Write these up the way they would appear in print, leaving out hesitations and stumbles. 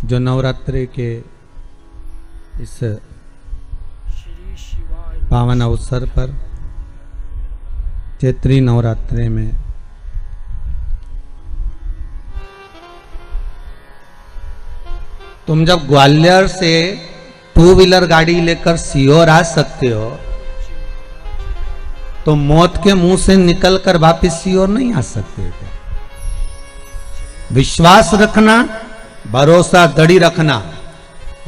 जो नवरात्रि के इस पावन अवसर पर चैत्री नवरात्रि में तुम जब ग्वालियर से 2 व्हीलर गाड़ी लेकर सीहोर आ सकते हो तो मौत के मुंह से निकलकर वापस सीहोर नहीं आ सकते थे। विश्वास रखना, भरोसा दृढ़ रखना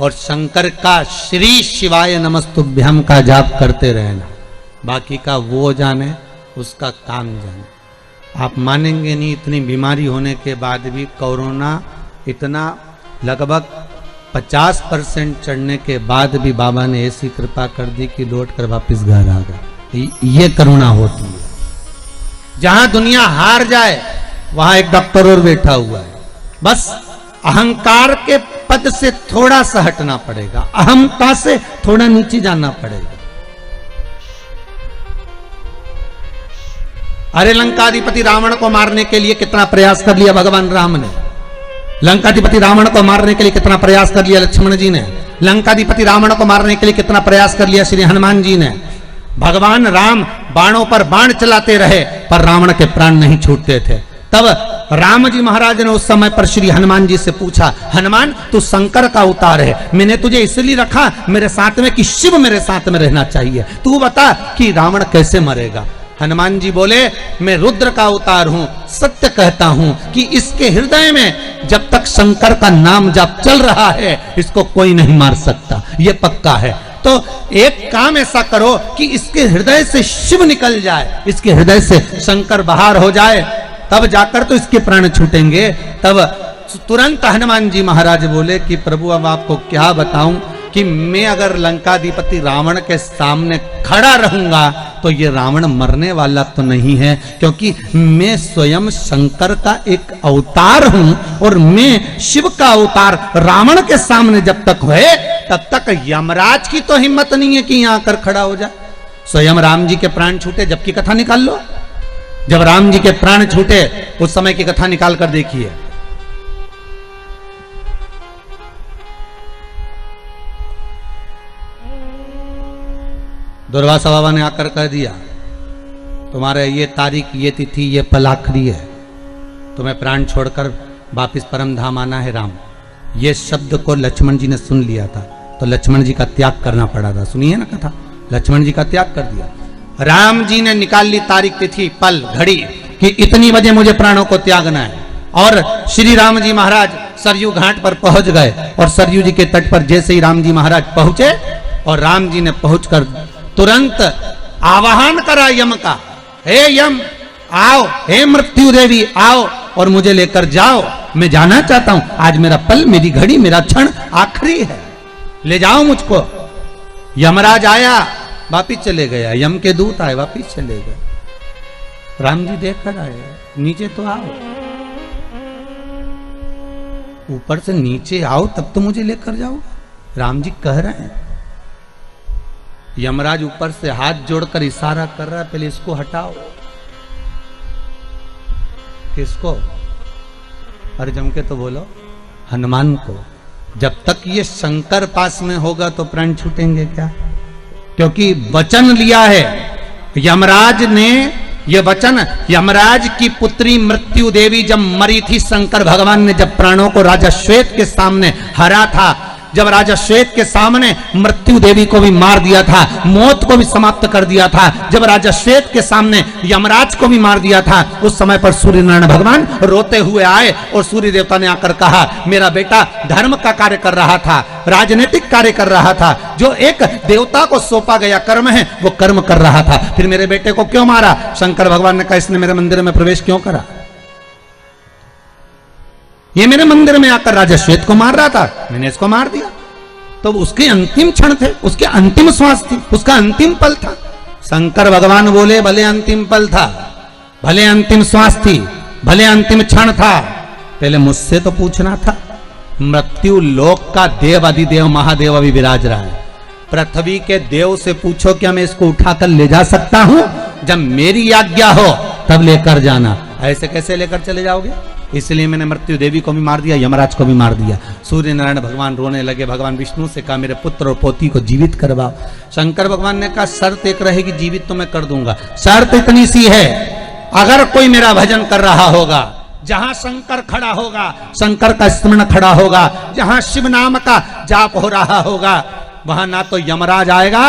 और शंकर का श्री शिवाय नमस्तुभ्यम का जाप करते रहना। बाकी का वो जाने, उसका काम जाने। आप मानेंगे नहीं, इतनी बीमारी होने के बाद भी कोरोना इतना लगभग 50% चढ़ने के बाद भी बाबा ने ऐसी कृपा कर दी कि लौट कर वापिस घर आ गए। ये करुणा होती है। जहां दुनिया हार जाए वहां एक डॉक्टर और बैठा हुआ है। बस अहंकार के पद से थोड़ा सा हटना पड़ेगा, अहमता से थोड़ा नीचे जाना पड़ेगा। अरे लंकाधिपति रावण को मारने के लिए कितना प्रयास कर लिया भगवान राम ने। लंकाधिपति रावण को मारने के लिए कितना प्रयास कर लिया लक्ष्मण जी ने। लंकाधिपति रावण को मारने के लिए कितना प्रयास कर लिया श्री हनुमान जी ने। भगवान राम बाणों पर बाण चलाते रहे पर रावण के प्राण नहीं छूटते थे। तब राम जी महाराज ने उस समय पर श्री हनुमान जी से पूछा, हनुमान तू शंकर का अवतार है, मैंने तुझे इसलिए रखा मेरे साथ में कि शिव मेरे साथ में रहना चाहिए, तू बता कि रावण कैसे मरेगा। हनुमान जी बोले, मैं रुद्र का अवतार हूं, सत्य कहता हूं कि इसके हृदय में जब तक शंकर का नाम जप चल रहा है इसको कोई नहीं मार सकता, ये पक्का है। तो एक काम ऐसा करो कि इसके हृदय से शिव निकल जाए, इसके हृदय से शंकर बाहर हो जाए, तब जाकर तो इसके प्राण छूटेंगे। तब तुरंत हनुमान जी महाराज बोले कि प्रभु अब आपको क्या बताऊं कि मैं अगर लंकाधिपति रावण के सामने खड़ा रहूंगा तो ये रावण मरने वाला तो नहीं है, क्योंकि मैं स्वयं शंकर का एक अवतार हूं और मैं शिव का अवतार रावण के सामने जब तक है तब तक यमराज की तो हिम्मत नहीं है कि यहां आकर खड़ा हो जाए। स्वयं राम जी के प्राण छूटे जबकि कथा निकाल लो। जब राम जी के प्राण छूटे उस समय की कथा निकाल कर देखिए। दुर्वासा बाबा ने आकर कह दिया, तुम्हारे ये तारीख, ये तिथि, ये पल आखिरी है, तुम्हें प्राण छोड़कर वापिस परम धाम आना है राम। ये शब्द को लक्ष्मण जी ने सुन लिया था तो लक्ष्मण जी का त्याग करना पड़ा था। सुनिए ना कथा, लक्ष्मण जी का त्याग कर दिया। राम जी ने निकाल ली तारीख, तिथि, पल, घड़ी कि इतनी बजे मुझे प्राणों को त्यागना है। और श्री राम जी महाराज सरयू घाट पर पहुंच गए और सरयू जी के तट पर जैसे ही राम जी महाराज पहुंचे और राम जी ने पहुंचकर तुरंत आवाहन करा यम का, हे यम आओ, हे मृत्यु देवी आओ और मुझे लेकर जाओ, मैं जाना चाहता हूं, आज मेरा पल, मेरी घड़ी, मेरा क्षण आखिरी है, ले जाओ मुझको। यमराज आया, वापिस चले गया। यम के दूत आए, वापिस चले गए। राम जी देख कर आए, नीचे तो आओ, ऊपर से नीचे आओ तब तो मुझे लेकर जाओ। राम जी कह रहे हैं। यमराज ऊपर से हाथ जोड़कर इशारा कर रहा है, पहले इसको हटाओ। किसको? अरे जम के तो बोलो, हनुमान को। जब तक ये शंकर पास में होगा तो प्राण छूटेंगे क्या? क्योंकि वचन लिया है यमराज ने। ये वचन, यमराज की पुत्री मृत्यु देवी जब मरी थी, शंकर भगवान ने जब प्राणों को राजा श्वेत के सामने हरा था, जब राजा श्वेत के सामने मृत्यु देवी को भी मार दिया था, मौत को भी समाप्त कर दिया था, जब राजा श्वेत के सामने यमराज को भी मार दिया था, उस समय पर सूर्य नारायण भगवान रोते हुए आए और सूर्य देवता ने आकर कहा, मेरा बेटा धर्म का कार्य कर रहा था, राजनीतिक कार्य कर रहा था, जो एक देवता को सौंपा गया कर्म है वो कर्म कर रहा था, फिर मेरे बेटे को क्यों मारा? शंकर भगवान ने कहा, इसने मेरे मंदिर में प्रवेश क्यों करा? ये मेरे मंदिर में आकर राजा श्वेत को मार रहा था, मैंने इसको मार दिया। तो उसके अंतिम क्षण थे, उसके अंतिम श्वास थी, उसका अंतिम पल था। शंकर भगवान बोले, भले अंतिम पल था, भले अंतिम श्वास थी, भले अंतिम क्षण था, पहले मुझसे तो पूछना था। मृत्यु लोक का देव अधिदेव महादेव अभी विराज रहा है। पृथ्वी के देव से पूछो क्या मैं इसको उठाकर ले जा सकता हूं? जब मेरी आज्ञा हो तब लेकर जाना। ऐसे कैसे लेकर चले जाओगे? इसलिए मैंने मृत्यु देवी को भी मार दिया, यमराज को भी मार दिया। सूर्य नारायण भगवान रोने लगे। भगवान विष्णु से कहा मेरे पुत्र और पोती को जीवित करवाओ। शंकर भगवान ने कहा शर्त एक रहेगी, जीवित तो मैं कर दूंगा, शर्त इतनी सी है, अगर कोई मेरा भजन कर रहा होगा, जहां शंकर खड़ा होगा, शंकर का स्मरण खड़ा होगा, जहां शिव नाम का जाप हो रहा होगा, वहां ना तो यमराज आएगा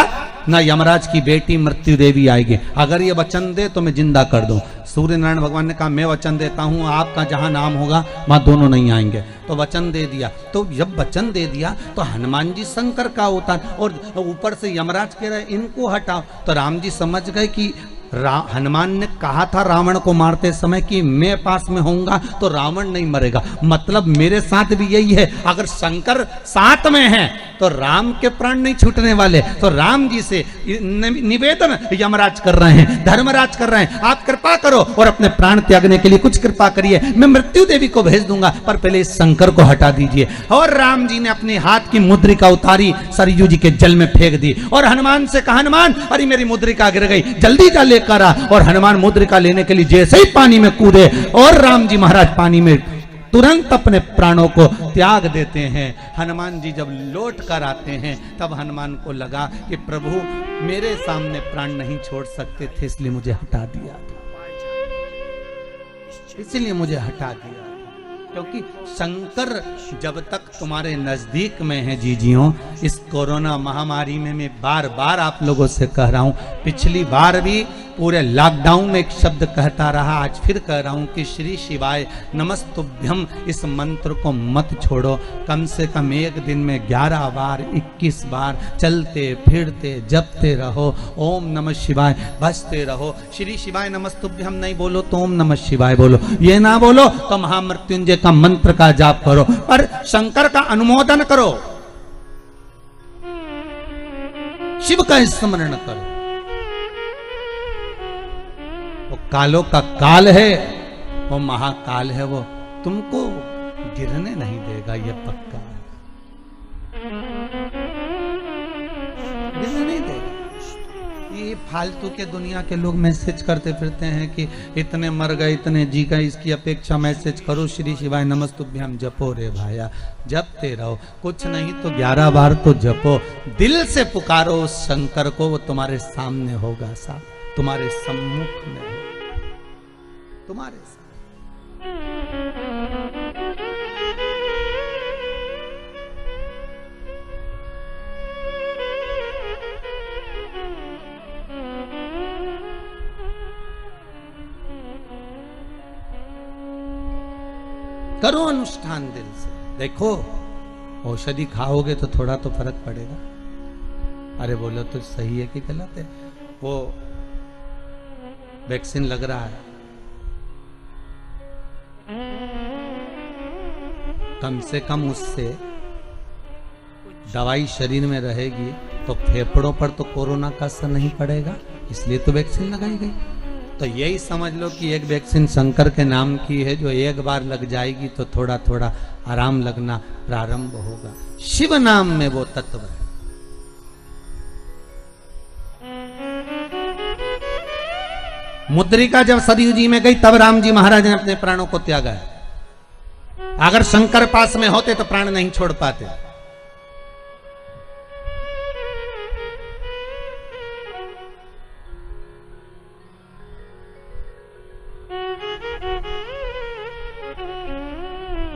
ना यमराज की बेटी मृत्यु देवी आएगी। अगर ये वचन दे तो मैं जिंदा कर दूं। सूर्य नारायण भगवान ने कहा मैं वचन देता हूं, आपका जहां नाम होगा वहां दोनों नहीं आएंगे। तो वचन दे दिया। तो जब वचन दे दिया तो हनुमान जी शंकर का अवतार, और ऊपर से यमराज कह रहे इनको हटाओ। तो राम जी समझ गए कि हनुमान ने कहा था रावण को मारते समय कि मैं पास में होऊंगा तो रावण नहीं मरेगा, मतलब मेरे साथ भी यही है, अगर शंकर साथ में है तो राम के प्राण नहीं छूटने वाले। तो राम जी से निवेदन यमराज कर रहे हैं, धर्मराज कर रहे हैं, आप कृपा करो और अपने प्राण त्यागने के लिए कुछ कृपा करिए, मैं मृत्यु देवी को भेज दूंगा, पर पहले इस शंकर को हटा दीजिए। और राम जी ने अपने हाथ की मुद्रिका उतारी, सरयू जी के जल में फेंक दी और हनुमान से कहा हनुमान अरे मेरी मुद्रिका गिर गई, जल्दी जा लेकर आ। और हनुमान मुद्रिका लेने के लिए जैसे ही पानी में कूदे और राम जी महाराज पानी में तुरंत अपने प्राणों को त्याग देते हैं। हनुमान जी जब लौट कर आते हैं तब हनुमान को लगा कि प्रभु मेरे सामने प्राण नहीं छोड़ सकते थे, इसलिए मुझे हटा दिया था, इसलिए मुझे हटा दिया, क्योंकि शंकर जब तक तुम्हारे नजदीक में है जीजियों, इस कोरोना महामारी में मैं बार बार आप लोगों से कह रहा हूं, पिछली बार भी पूरे लॉकडाउन में एक शब्द कहता रहा, आज फिर कह रहा हूं कि श्री शिवाय नमस्तुभ्यम इस मंत्र को मत छोड़ो। कम से कम एक दिन में 11 बार 21 बार चलते फिरते जपते रहो, ओम नमः शिवाय बसते रहो। श्री शिवाय नमस्तुभ्यम नहीं बोलो तो ओम नमः शिवाय बोलो, ये ना बोलो तो महामृत्युंजय का मंत्र का जाप करो, पर शंकर का अनुमोदन करो, शिव का स्मरण करो। वो कालों का काल है, वो महाकाल है, वो तुमको गिरने नहीं देगा, ये पक्का है, गिरने नहीं देगा। ये फालतू के दुनिया के लोग मैसेज करते फिरते हैं कि इतने मर गए इतने जी गए, इसकी अपेक्षा मैसेज करो श्री शिवाय नमस्तुभ्यम जपो रे भाया, जपते रहो, कुछ नहीं तो 11 बार तो जपो, दिल से पुकारो उस शंकर को, वो तुम्हारे सामने होगा, साहब तुम्हारे सम्मुख में, तुम्हारे साथ। करो अनुष्ठान दिल से, देखो औषधि खाओगे तो थोड़ा तो फर्क पड़ेगा। अरे बोलो तो सही है कि गलत है? वो वैक्सीन लग रहा है, कम से कम उससे दवाई शरीर में रहेगी तो फेफड़ों पर तो कोरोना का असर नहीं पड़ेगा, इसलिए तो वैक्सीन लगाई गई। तो यही समझ लो कि एक वैक्सीन शंकर के नाम की है, जो एक बार लग जाएगी तो थोड़ा थोड़ा आराम लगना प्रारंभ होगा। शिव नाम में वो तत्व है। मुद्रिका जब सरयू जी में गई तब राम जी महाराज ने अपने प्राणों को त्यागा है। अगर शंकर पास में होते तो प्राण नहीं छोड़ पाते।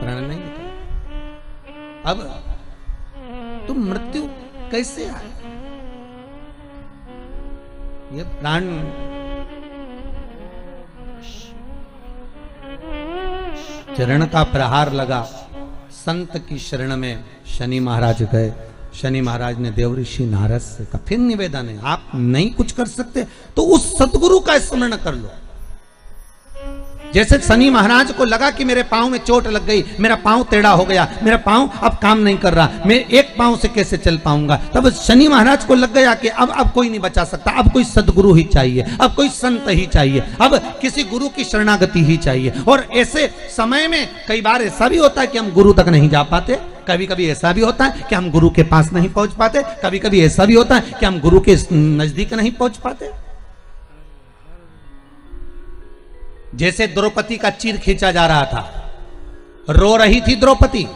प्राण नहीं होता। अब तुम मृत्यु कैसे आए? ये प्राण चरण का प्रहार लगा, संत की शरण में शनि महाराज गए। शनि महाराज ने देव ऋषि नारद से कहा, फिर निवेदन है, आप नहीं कुछ कर सकते तो उस सतगुरु का स्मरण कर लो। जैसे शनि महाराज को लगा कि मेरे पांव में चोट लग गई, मेरा पांव टेढ़ा हो गया, मेरा पांव अब काम नहीं कर रहा, मैं एक पांव से कैसे चल पाऊंगा, तब शनि महाराज को लग गया कि अब कोई नहीं बचा सकता, अब कोई सदगुरु ही चाहिए, अब कोई संत ही चाहिए, अब किसी गुरु की शरणागति ही चाहिए। और ऐसे समय में कई बार ऐसा भी होता है कि हम गुरु तक नहीं जा पाते, कभी कभी ऐसा भी होता है कि हम गुरु के पास नहीं पहुंच पाते, कभी कभी ऐसा भी होता है कि हम गुरु के नजदीक नहीं पहुंच पाते। जैसे द्रौपदी का चीर खींचा जा रहा था, रो रही थी द्रौपदी,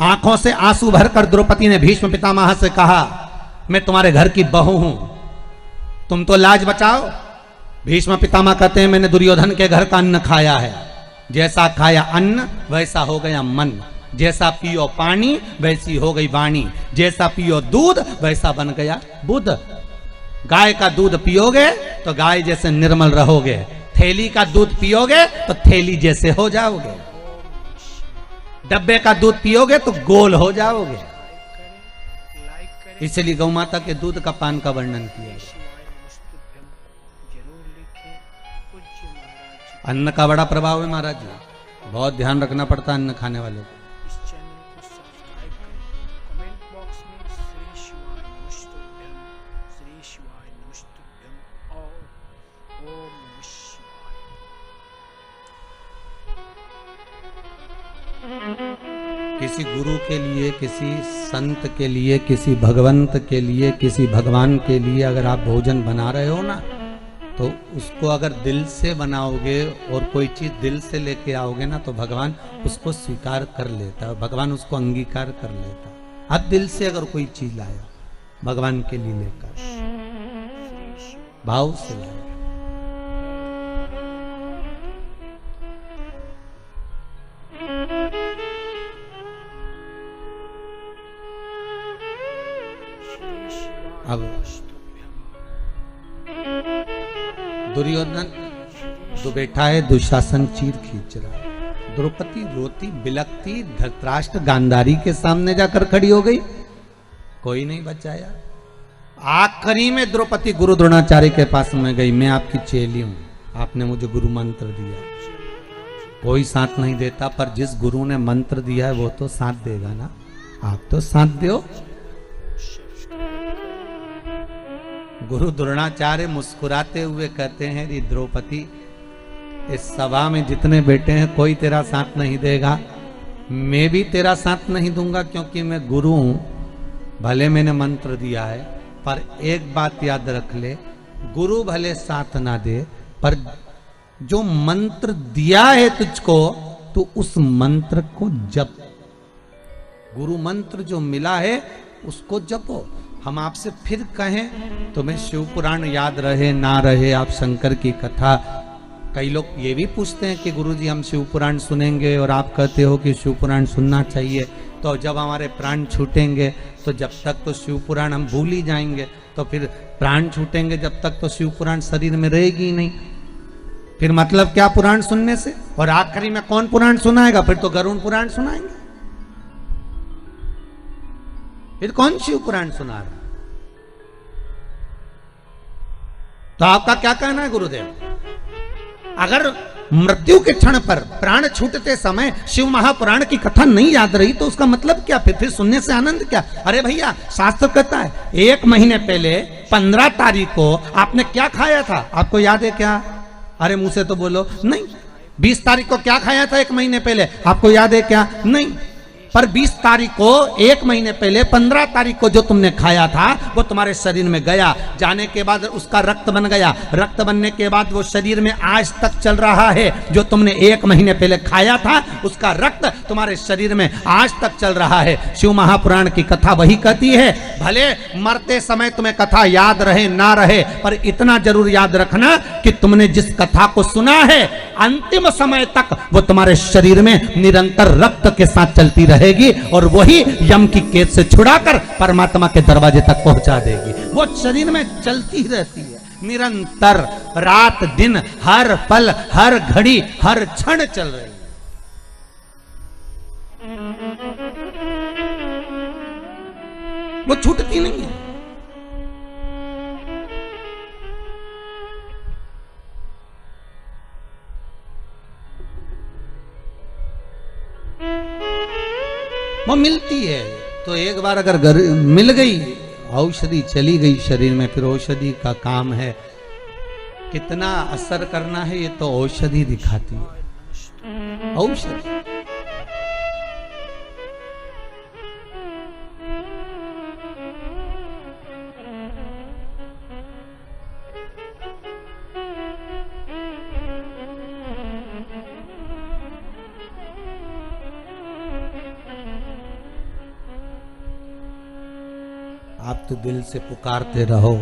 आंखों से आंसू भरकर द्रौपदी ने भीष्म पितामह से कहा, मैं तुम्हारे घर की बहू हूं, तुम तो लाज बचाओ। भीष्म पितामह कहते हैं, मैंने दुर्योधन के घर का अन्न खाया है, जैसा खाया अन्न वैसा हो गया मन, जैसा पियो पानी वैसी हो गई वाणी, जैसा पियो दूध वैसा बन गया बुद्ध। गाय का दूध पियोगे तो गाय जैसे निर्मल रहोगे, थैली का दूध पियोगे तो थैली जैसे हो जाओगे, डब्बे का दूध पियोगे तो गोल हो जाओगे। इसलिए गौ माता के दूध का पान का वर्णन किया है। अन्न का बड़ा प्रभाव है महाराज जी, बहुत ध्यान रखना पड़ता है अन्न खाने वाले को। किसी गुरु के लिए, किसी संत के लिए, किसी भगवंत के लिए, किसी भगवान के लिए अगर आप भोजन बना रहे हो ना, तो उसको अगर दिल से बनाओगे और कोई चीज दिल से लेके आओगे ना, तो भगवान उसको स्वीकार कर लेता है, भगवान उसको अंगीकार कर लेता है। आप दिल से अगर कोई चीज लाए भगवान के लिए लेकर, भाव से लाए, अब दुर्योधन जो बैठा है, दुशासन चीर खींच रहा है, द्रौपदी रोती बिलकती धृतराष्ट्र गांधारी के सामने जाकर खड़ी हो गई, कोई नहीं बचाया। आखिरी में द्रौपदी गुरु द्रोणाचार्य के पास में गई, मैं आपकी चेली हूं, आपने मुझे गुरु मंत्र दिया, कोई साथ नहीं देता, पर जिस गुरु ने मंत्र दिया है वो तो साथ देगा ना, आप तो साथ दो। गुरु द्रोणाचार्य मुस्कुराते हुए कहते हैं, री द्रौपदी, इस सभा में जितने बैठे हैं कोई तेरा साथ नहीं देगा, मैं भी तेरा साथ नहीं दूंगा, क्योंकि मैं गुरु हूं, भले मैंने मंत्र दिया है, पर एक बात याद रख ले, गुरु भले साथ ना दे, पर जो मंत्र दिया है तुझको, तो उस मंत्र को जप, गुरु मंत्र जो मिला है उसको जपो। हम आपसे फिर कहें, तुम्हें शिव पुराण याद रहे ना रहे, आप शंकर की कथा, कई लोग ये भी पूछते हैं कि गुरुजी हम शिव पुराण सुनेंगे, और आप कहते हो कि शिव पुराण सुनना चाहिए, तो जब हमारे प्राण छूटेंगे तो जब तक तो शिव पुराण हम भूल ही जाएंगे, तो फिर प्राण छूटेंगे जब तक तो शिव पुराण शरीर में रहेगी ही नहीं, फिर मतलब क्या पुराण सुनने से? और आखिरी में कौन पुराण सुनाएगा? फिर तो गरुड़ पुराण सुनाएंगे, फिर कौन शिव पुराण सुना रहा? तो आपका क्या कहना है गुरुदेव? अगर मृत्यु के क्षण पर प्राण छूटते समय शिव महापुराण की कथा नहीं याद रही तो उसका मतलब क्या? फिर सुनने से आनंद क्या? अरे भैया, शास्त्र कहता है 1 महीने पहले 15 तारीख को आपने क्या खाया था, आपको याद है क्या? अरे मुंह से तो बोलो नहीं। 20 तारीख को क्या खाया था 1 महीने पहले, आपको याद है क्या? नहीं। पर 20 तारीख को 1 महीने पहले 15 तारीख को जो तुमने खाया था वो तुम्हारे शरीर में गया, जाने के बाद उसका रक्त बन गया, रक्त बनने के बाद वो शरीर में आज तक चल रहा है। जो तुमने 1 महीने पहले खाया था उसका रक्त तुम्हारे शरीर में आज तक चल रहा है। शिव महापुराण की कथा वही कहती है, भले मरते समय तुम्हें कथा याद रहे ना रहे, पर इतना जरूर याद रखना कि तुमने जिस कथा को सुना है अंतिम समय तक वो तुम्हारे शरीर में निरंतर रक्त के साथ चलती रहेगी, और वही यम की कैद से छुड़ाकर परमात्मा के दरवाजे तक पहुंचा देगी। वो शरीर में चलती रहती है निरंतर, रात दिन, हर पल, हर घड़ी, हर क्षण चल रही है। वो छूटती नहीं है। वो मिलती है तो एक बार अगर मिल गई, औषधि चली गई शरीर में, फिर औषधि का काम है कितना असर करना है, ये तो औषधि दिखाती है। औषधि आप तो दिल से पुकारते रहो,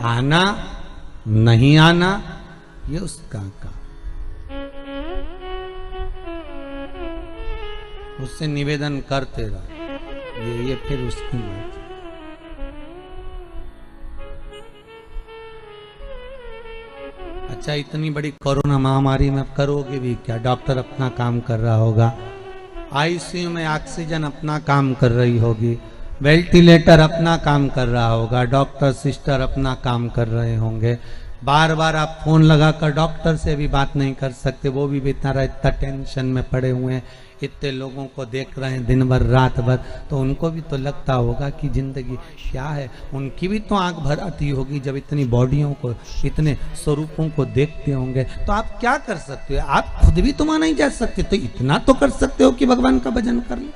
आना नहीं आना ये उसका काम, उससे निवेदन करते रहो, ये फिर उसकी मर्जी। अच्छा, इतनी बड़ी कोरोना महामारी में करोगे भी क्या? डॉक्टर अपना काम कर रहा होगा, आईसीयू में ऑक्सीजन अपना काम कर रही होगी, वेंटिलेटर अपना काम कर रहा होगा, डॉक्टर सिस्टर अपना काम कर रहे होंगे। बार बार आप फोन लगाकर डॉक्टर से भी बात नहीं कर सकते, वो भी बेचारा इतना टेंशन में पड़े हुए हैं, इतने लोगों को देख रहे हैं दिन भर रात भर, तो उनको भी तो लगता होगा कि जिंदगी क्या है। उनकी भी तो आंख भर आती होगी जब इतनी बॉडियों को, इतने स्वरूपों को देखते होंगे। तो आप क्या कर सकते हो? आप खुद भी तो नहीं जा सकते, तो इतना तो कर सकते हो कि भगवान का भजन कर लो।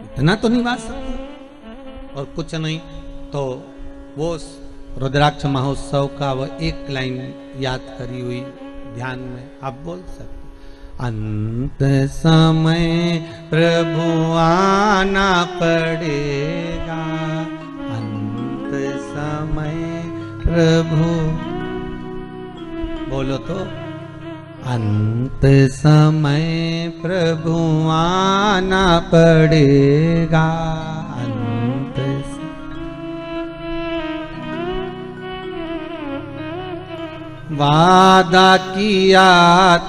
इतना तो नहीं बात सकते, और कुछ नहीं तो वो रुद्राक्ष महोत्सव का वो एक लाइन याद करी हुई ध्यान में आप बोल सकते, अंत समय प्रभु आना पड़ेगा, अंत समय प्रभु, बोलो तो, अंत समय प्रभु आना पड़ेगा, अंत वादा किया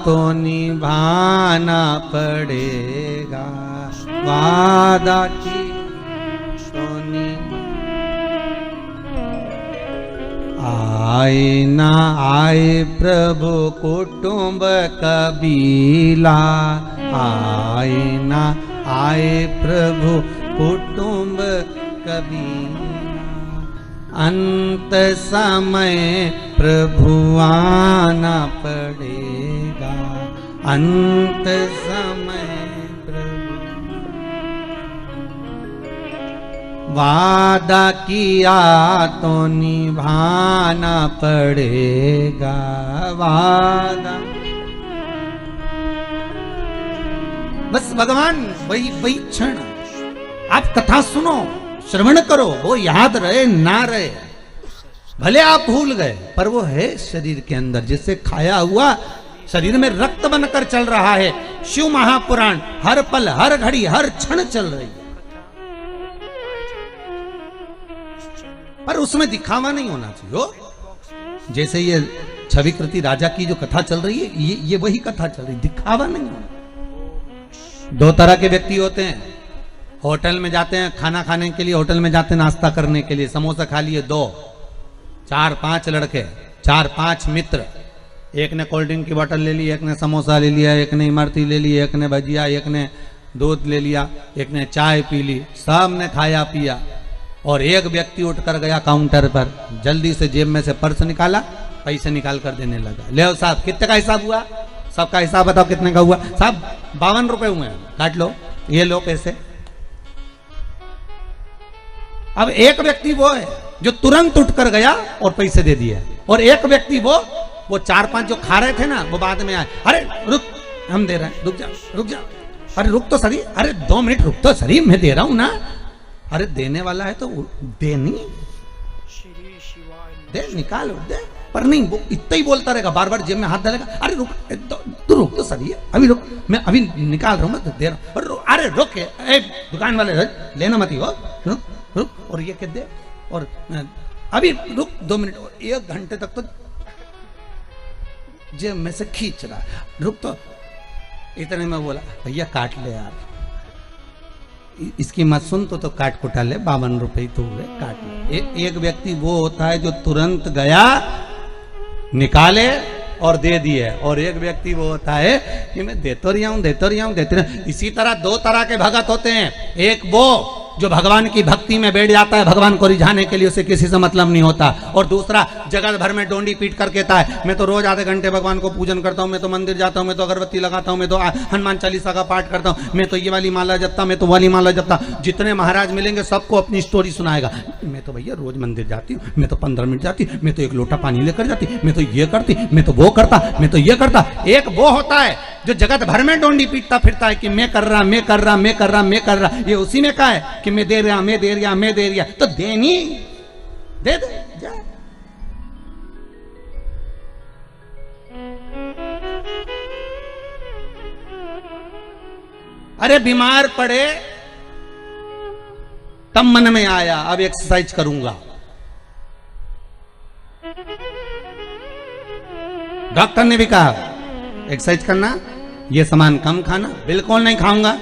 तो निभाना पड़ेगा, वादा की तो आए ना आए प्रभु कुटुंब कबीला, आए ना आए प्रभु कुटुंब कबीला, अंत समय प्रभु आना पड़ेगा, अंत समय वादा किया तो निभाना पड़ेगा, वादा। बस भगवान वही क्षण आप कथा सुनो, श्रवण करो, वो याद रहे ना रहे, भले आप भूल गए, पर वो है शरीर के अंदर, जिससे खाया हुआ शरीर में रक्त बनकर चल रहा है। शिव महापुराण हर पल हर घड़ी हर क्षण चल रही है, पर उसमें दिखावा नहीं होना चाहिए। जैसे ये छविकृति राजा की जो कथा चल रही है, ये वही कथा चल रही, दिखावा नहीं होना। दो तरह के व्यक्ति होते हैं, होटल में जाते हैं खाना खाने के लिए, होटल में जाते हैं नाश्ता करने के लिए, समोसा खा लिए 2, 4, 5 लड़के, 4, 5 मित्र, एक ने कोल्ड ड्रिंक की बोतल ले ली, एक ने समोसा ले लिया, एक ने इमरती ले ली, एक ने भजिया, एक ने दूध ले लिया, एक ने चाय पी ली, सब ने खाया पिया, और एक व्यक्ति उठकर गया काउंटर पर, जल्दी से जेब में से पर्स निकाला, पैसे निकाल कर देने लगा। ले साहब कितने का हिसाब हुआ? सबका हिसाब बताओ कितने का हुआ? साहब 52 रुपए हुए हैं, काट लो, ये लो पैसे। अब एक व्यक्ति वो है जो तुरंत उठकर गया और पैसे दे दिए, और एक व्यक्ति वो 4-5 जो खा रहे थे ना, वो बाद में आए, अरे रुक हम दे रहे हैं, रुक जा, अरे रुक तो सही, अरे 2 मिनट रुक तो सही, मैं दे रहा हूं ना, अरे देने वाला है तो दे, नहीं दे, निकाल दे, पर नहीं वो इतना ही बोलता रहेगा, बार बार जेब में हाथ डालेगा, अरे रुक तू रुक तो सही है, अभी रुक, मैं अभी निकाल रहा हूँ, मैं तो दे रहा हूँ, अरे रुक दुकान वाले लेना मत ही हो, रुक रुक, और ये कह दे, और अभी रुक 2 मिनट, और 1 घंटे तक तो जेब में से खींच रहा, रुक तो, इतने में बोला भैया काट ले यार, इसकी मत सुन तो काट कुटा ले, 52 रुपए तो हुए, काट ले। एक व्यक्ति वो होता है जो तुरंत गया, निकाले और दे दिए, और एक व्यक्ति वो होता है कि मैं देते रहा हूं। इसी तरह 2 तरह के भगत होते हैं, एक वो जो भगवान की भक्ति में बैठ जाता है भगवान को रिझाने के लिए, उसे किसी से मतलब नहीं होता। और दूसरा, जगत भर में डोंडी पीट कर कहता है मैं तो रोज आधे घंटे भगवान को पूजन करता हूँ, मैं तो मंदिर जाता हूँ, मैं तो अगरबत्ती लगाता हूँ, मैं तो हनुमान चालीसा का पाठ करता हूँ, मैं तो ये वाली माला जपता, मैं तो वाली माला जपता। जितने महाराज मिलेंगे सबको अपनी स्टोरी सुनाएगा। मैं तो भैया रोज मंदिर जाती हूँ, मैं तो 15 मिनट जाती, मैं तो 1 लोटा पानी लेकर जाती, मैं तो ये करती, मैं तो वो करता, मैं तो ये करता। एक वो होता है जो जगत भर में डोंडी पीटता फिरता है कि मैं कर रहा, मैं कर रहा, मैं कर रहा, मैं कर रहा। ये उसी में कहा है कि मैं दे रहा, मैं दे रहा, मैं दे रहा। तो देनी दे दे जा। अरे बीमार पड़े तब मन में आया अब एक्सरसाइज करूंगा। डॉक्टर ने भी कहा एक्सरसाइज करना, ये सामान कम खाना। बिल्कुल नहीं खाऊंगा,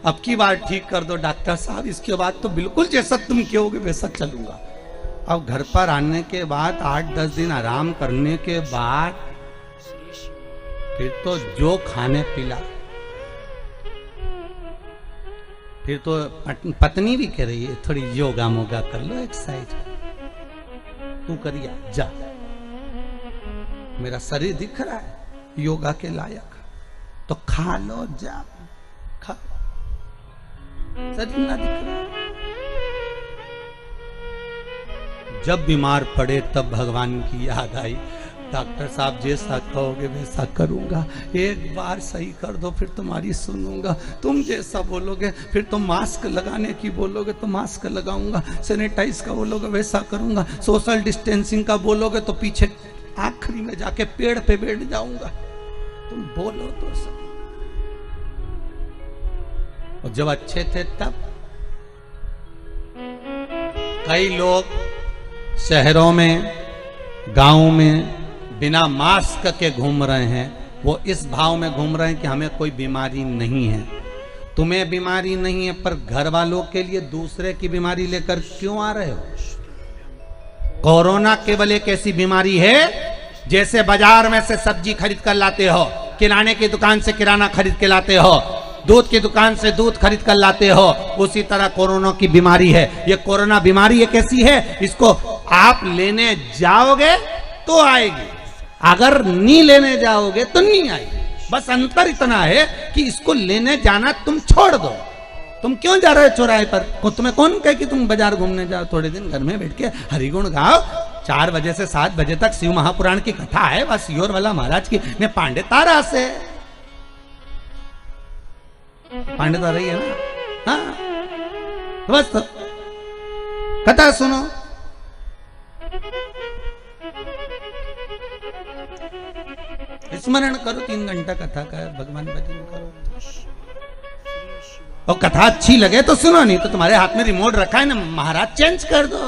अब की बार ठीक कर दो डॉक्टर साहब, इसके बाद तो बिल्कुल जैसा तुम कहोगे वैसा चलूंगा। अब घर पर आने के बाद 8-10 दिन आराम करने के बाद फिर तो जो खाने पिला। फिर तो पत्नी भी कह रही है थोड़ी योगा मोगा कर लो, एक्सरसाइज तू करिया जा, मेरा शरीर दिख रहा है योगा के लायक, तो खा लो जा, खा, शरीर ना दिख रहा। जब बीमार पड़े तब भगवान की याद आई, डॉक्टर साहब जैसा कहोगे वैसा करूंगा, एक बार सही कर दो फिर तुम्हारी सुनूंगा, तुम जैसा बोलोगे फिर तुम मास्क लगाने की बोलोगे तो मास्क लगाऊंगा, सैनिटाइज का बोलोगे वैसा करूंगा, सोशल डिस्टेंसिंग का बोलोगे तो पीछे आखिरी में जाके पेड़ पे बैठ जाऊंगा, तुम बोलो तो सब। और जब अच्छे थे तब कई लोग शहरों में गांव में बिना मास्क के घूम रहे हैं, वो इस भाव में घूम रहे हैं कि हमें कोई बीमारी नहीं है। तुम्हें बीमारी नहीं है पर घर वालों के लिए दूसरे की बीमारी लेकर क्यों आ रहे हो? कोरोना केवल एक ऐसी बीमारी है जैसे बाजार में से सब्जी खरीद कर लाते हो, किराने की दुकान से किराना खरीद के लाते हो, दूध की दुकान से दूध खरीद कर लाते हो, उसी तरह कोरोना की बीमारी है। ये कोरोना बीमारी एक ऐसी है, इसको आप लेने जाओगे तो आएगी, अगर नहीं लेने जाओगे तो नहीं आएगी। बस अंतर इतना है कि इसको लेने जाना तुम छोड़ दो। तुम क्यों जा रहे हो चौराहे पर? तुम्हें कौन कहे कि तुम बाजार घूमने जाओ? थोड़े दिन घर में बैठ के हरिगुण गाओ। 4 बजे से 7 बजे तक शिव महापुराण की कथा है, बस योर वाला महाराज की ने पांडे तारा से पांडे तारा ही है ना, हाँ बस तो कथा सुनो। स्मरण करो, 3 घंटा कथा का भगवान भजन करो, और कथा अच्छी लगे तो सुनो, नहीं तो तुम्हारे हाथ में रिमोट रखा है ना, महाराज चेंज कर दो।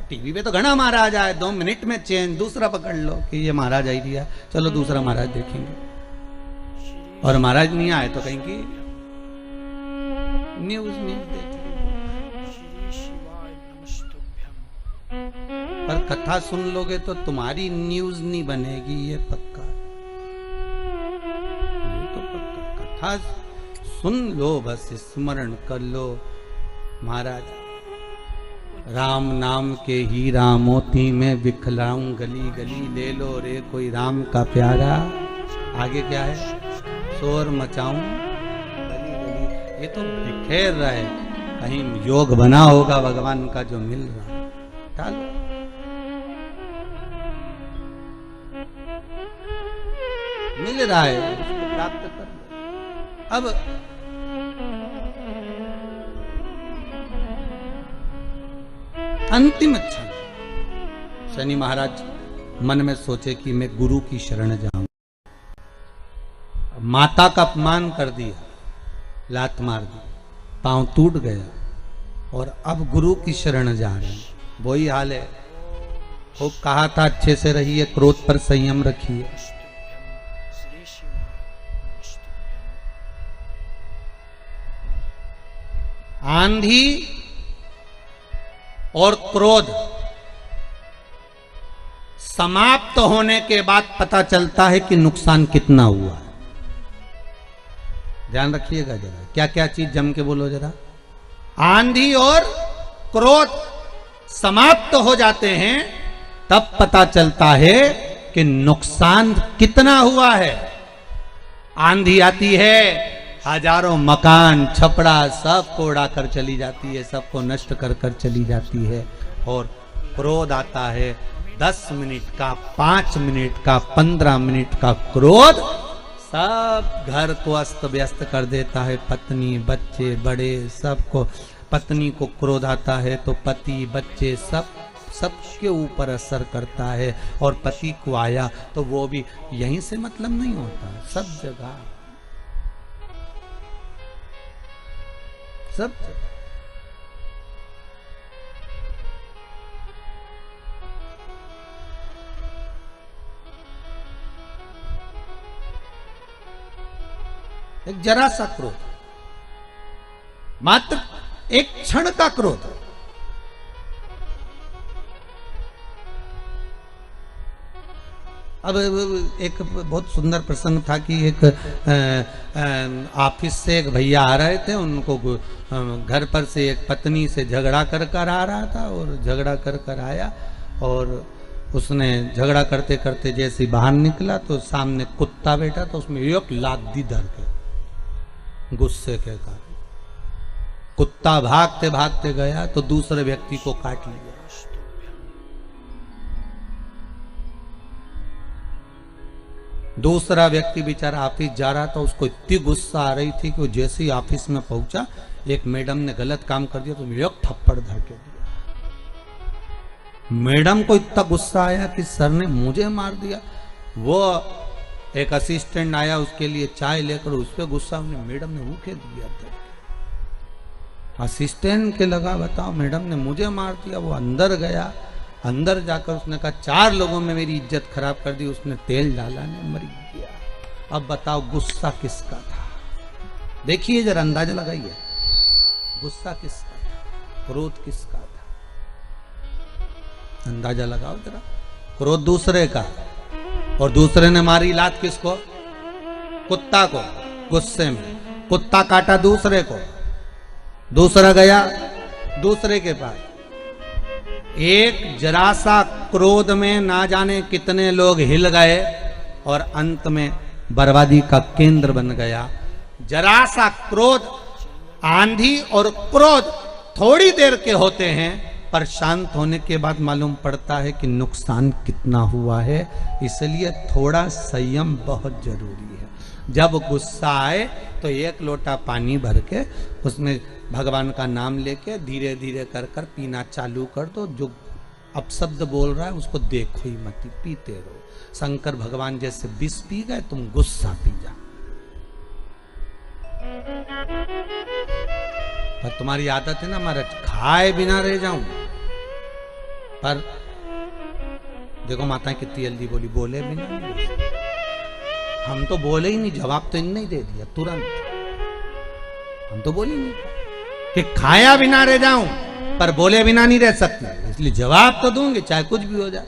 टीवी पे तो घना महाराज आए, 2 मिनट में चेंज, दूसरा पकड़ लो कि ये महाराज आई दिया, चलो दूसरा महाराज देखेंगे। और महाराज नहीं आए तो कहेंगे न्यूज देखेंगे। पर कथा सुन लोगे तो तुम्हारी न्यूज नहीं बनेगी, ये पक्का, ये तो पक्का। कथा सुन लो, बस स्मरण कर लो। महाराज राम नाम के हीरा मोती में बिखलाऊं गली गली, ले लो रे कोई राम का प्यारा। आगे क्या है? शोर मचाऊं गली गली। ये तो बिखेर रहा है, कहीं योग बना होगा भगवान का जो मिल रहा है, डालो। मिल रहा है उसको प्राप्त कर लो। अब अंतिम क्षण शनि महाराज मन में सोचे कि मैं गुरु की शरण जाऊं। माता का अपमान कर दिया, लात मार दी, पांव टूट गया, और अब गुरु की शरण जा रहे हैं। वही हाल है, वो कहा था अच्छे से रहिए, क्रोध पर संयम रखिए। आंधी और क्रोध समाप्त होने के बाद पता चलता है कि नुकसान कितना हुआ है। ध्यान रखिएगा जरा, क्या क्या चीज जम के बोलो जरा। आंधी और क्रोध समाप्त हो जाते हैं, तब पता चलता है कि नुकसान कितना हुआ है। आंधी आती है, हजारों मकान छपड़ा सबको उड़ाकर चली जाती है, सबको नष्ट कर कर चली जाती है। और क्रोध आता है, 10 मिनट का, 5 मिनट का, 15 मिनट का क्रोध सब घर को अस्त व्यस्त कर देता है। पत्नी, बच्चे, बड़े, सबको। पत्नी को क्रोध आता है तो पति, बच्चे, सबके ऊपर असर करता है। और पति को आया तो वो भी यहीं से मतलब नहीं होता, सब जगह, सब जगह। एक जरा सा क्रोध, मात्र एक क्षण का क्रोध। अब एक बहुत सुंदर प्रसंग था कि एक ऑफिस से एक भैया आ रहे थे, उनको घर पर से एक पत्नी से झगड़ा कर कर आ रहा था। और झगड़ा कर कर आया और उसने झगड़ा करते करते जैसे बाहर निकला तो सामने कुत्ता बैठा, तो उसमें एक लात दी धर के, गुस्से के कारण। कुत्ता भागते भागते गया तो दूसरे व्यक्ति को काट लिया। दूसरा व्यक्ति बेचारा ऑफिस जा रहा था, उसको इतनी गुस्सा आ रही थी कि वो जैसे ही ऑफिस में पहुंचा, एक मैडम ने गलत काम कर दिया तो एक थप्पड़ धर के दिया। मैडम को इतना गुस्सा आया कि सर ने मुझे मार दिया। वो एक असिस्टेंट आया, उसके लिए चाय लेकर, उस पर गुस्सा मैडम ने मुखे दिया। असिस्टेंट के लगा, बताओ मैडम ने मुझे मार दिया। वो अंदर गया, अंदर जाकर उसने कहा 4 लोगों में मेरी इज्जत खराब कर दी। उसने तेल डाला, ने मर गया। अब बताओ गुस्सा किसका था? देखिए जरा, अंदाजा लगाइए, गुस्सा किसका था, क्रोध किसका था? अंदाजा लगाओ जरा। क्रोध दूसरे का, और दूसरे ने मारी लात किसको? कुत्ता को, गुस्से में। कुत्ता काटा दूसरे को, दूसरा गया दूसरे के पास। एक जरा सा क्रोध में ना जाने कितने लोग हिल गए और अंत में बर्बादी का केंद्र बन गया। जरा सा क्रोध, आंधी और क्रोध थोड़ी देर के होते हैं, पर शांत होने के बाद मालूम पड़ता है कि नुकसान कितना हुआ है। इसलिए थोड़ा संयम बहुत जरूरी है। जब गुस्सा आए तो 1 लोटा पानी भर के उसमें भगवान का नाम लेके धीरे धीरे कर कर पीना चालू कर दो। जो अपशब्द बोल रहा है उसको देखो ही मत, पीते रहो। शंकर भगवान जैसे विष पी गए, तुम गुस्सा पी जा। पर तुम्हारी आदत है ना महाराज, खाए बिना रह जाऊं। पर देखो माताएं कितनी जल्दी बोली, बोले बिना नहीं। हम तो बोले ही नहीं, जवाब तो इनने ही दे दिया तुरंत। हम तो बोले नहीं कि खाया बिना रह जाऊं, पर बोले बिना नहीं रह सकती, इसलिए जवाब तो दूंगे चाहे कुछ भी हो जाए।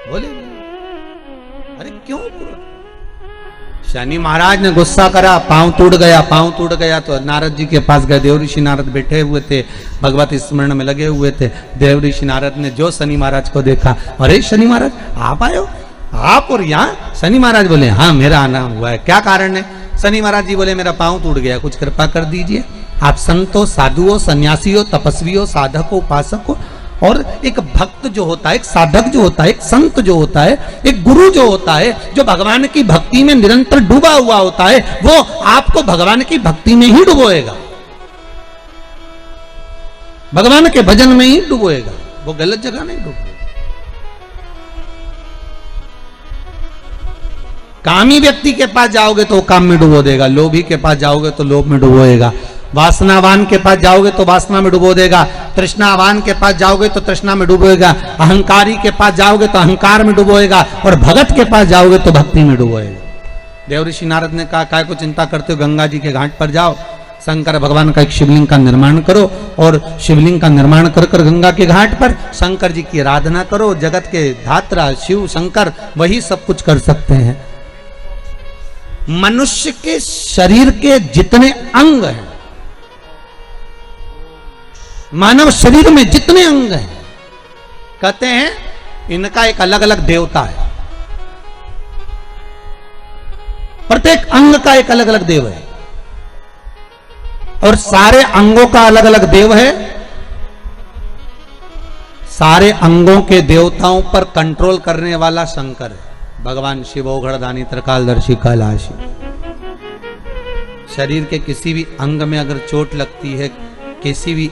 बोले बिना, अरे क्यों? शनि महाराज ने गुस्सा करा, पांव टूट गया। पांव टूट गया तो नारद जी के पास गए। देव ऋषि नारद बैठे हुए थे, भगवत स्मरण में लगे हुए थे। देव ऋषि नारद ने जो शनि महाराज को देखा, अरे शनि महाराज आप आए हो, आप और यहाँ? शनि महाराज बोले हाँ मेरा आना हुआ है। क्या कारण है? शनि महाराज जी बोले मेरा पांव टूट गया, कुछ कृपा कर दीजिए। आप संत हो, साधु हो, सन्यासी हो, तपस्वी हो, साधक हो, उपासक हो। और एक भक्त जो होता है, एक साधक जो होता है, एक संत जो होता है, एक गुरु जो होता है, जो भगवान की भक्ति में निरंतर डूबा हुआ होता है, वो आपको भगवान की भक्ति में ही डुबोएगा, भगवान के भजन में ही डुबोएगा, वो गलत जगह नहीं डुबोएगा। कामी व्यक्ति के पास जाओगे तो वो काम में डुबो देगा, लोभी के पास जाओगे तो लोभ में डुबोएगा, वासनावान के पास जाओगे तो वासना में डुबो देगा, तृष्णावान के पास जाओगे तो तृष्णा में डुबोएगा, अहंकारी के पास जाओगे तो अहंकार में डुबोएगा, और भगत के पास जाओगे तो भक्ति में डुबोएगा। देव ऋषि नारद ने कहा काय को चिंता करते हो, गंगा जी के घाट पर जाओ, शंकर भगवान का एक शिवलिंग का निर्माण करो, और शिवलिंग का निर्माण कर कर गंगा के घाट पर शंकर जी की आराधना करो। जगत के धात्रा शिव शंकर वही सब कुछ कर सकते हैं। मनुष्य के शरीर के जितने अंग हैं मानव शरीर में जितने अंग हैं, कहते हैं इनका एक अलग अलग देवता है। प्रत्येक अंग का एक अलग अलग देव है और सारे अंगों का अलग अलग देव है। सारे अंगों के देवताओं पर कंट्रोल करने वाला शंकर है, भगवान शिव औघड़दानी त्रिकालदर्शी कैलाशी। शरीर के किसी भी अंग में अगर चोट लगती है, किसी भी,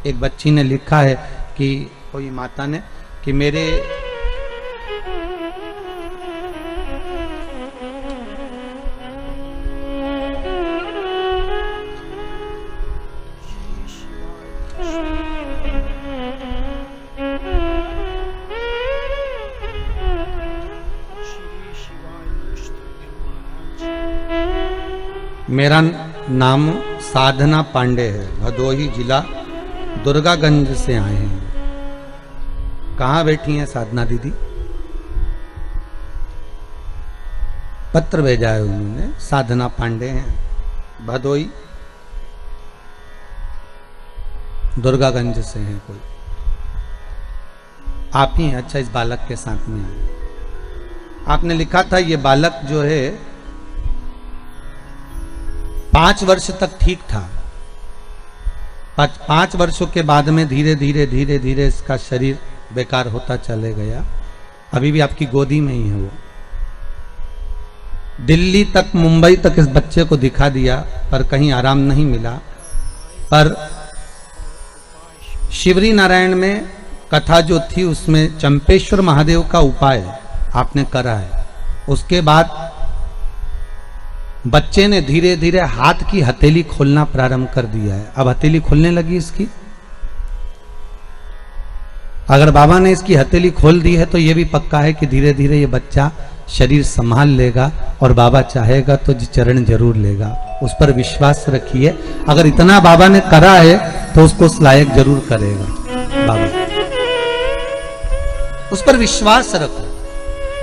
एक बच्ची ने लिखा है कि कोई माता ने कि मेरे मेरा नाम साधना पांडे है, भदोही जिला दुर्गागंज से आए हैं। कहाँ बैठी हैं साधना दीदी? पत्र भेजा है उन्होंने, साधना पांडे हैं, भदोही दुर्गागंज से हैं। कोई आप ही हैं? अच्छा, इस बालक के साथ में आए। आपने लिखा था ये बालक जो है 5 वर्ष तक ठीक था, 5 वर्षों के बाद में धीरे धीरे धीरे धीरे इसका शरीर बेकार होता चले गया। अभी भी आपकी गोदी में ही है वो। दिल्ली तक, मुंबई तक इस बच्चे को दिखा दिया पर कहीं आराम नहीं मिला। पर शिवरी नारायण में कथा जो थी उसमें चंपेश्वर महादेव का उपाय आपने करा है। उसके बाद बच्चे ने धीरे धीरे हाथ की हथेली खोलना प्रारंभ कर दिया है। अब हथेली खुलने लगी इसकी। अगर बाबा ने इसकी हथेली खोल दी है तो यह भी पक्का है कि धीरे धीरे ये बच्चा शरीर संभाल लेगा और बाबा चाहेगा तो चरण जरूर लेगा। उस पर विश्वास रखिए। अगर इतना बाबा ने करा है तो उसको उस लायक जरूर करेगा बाबा। उस पर विश्वास रखो,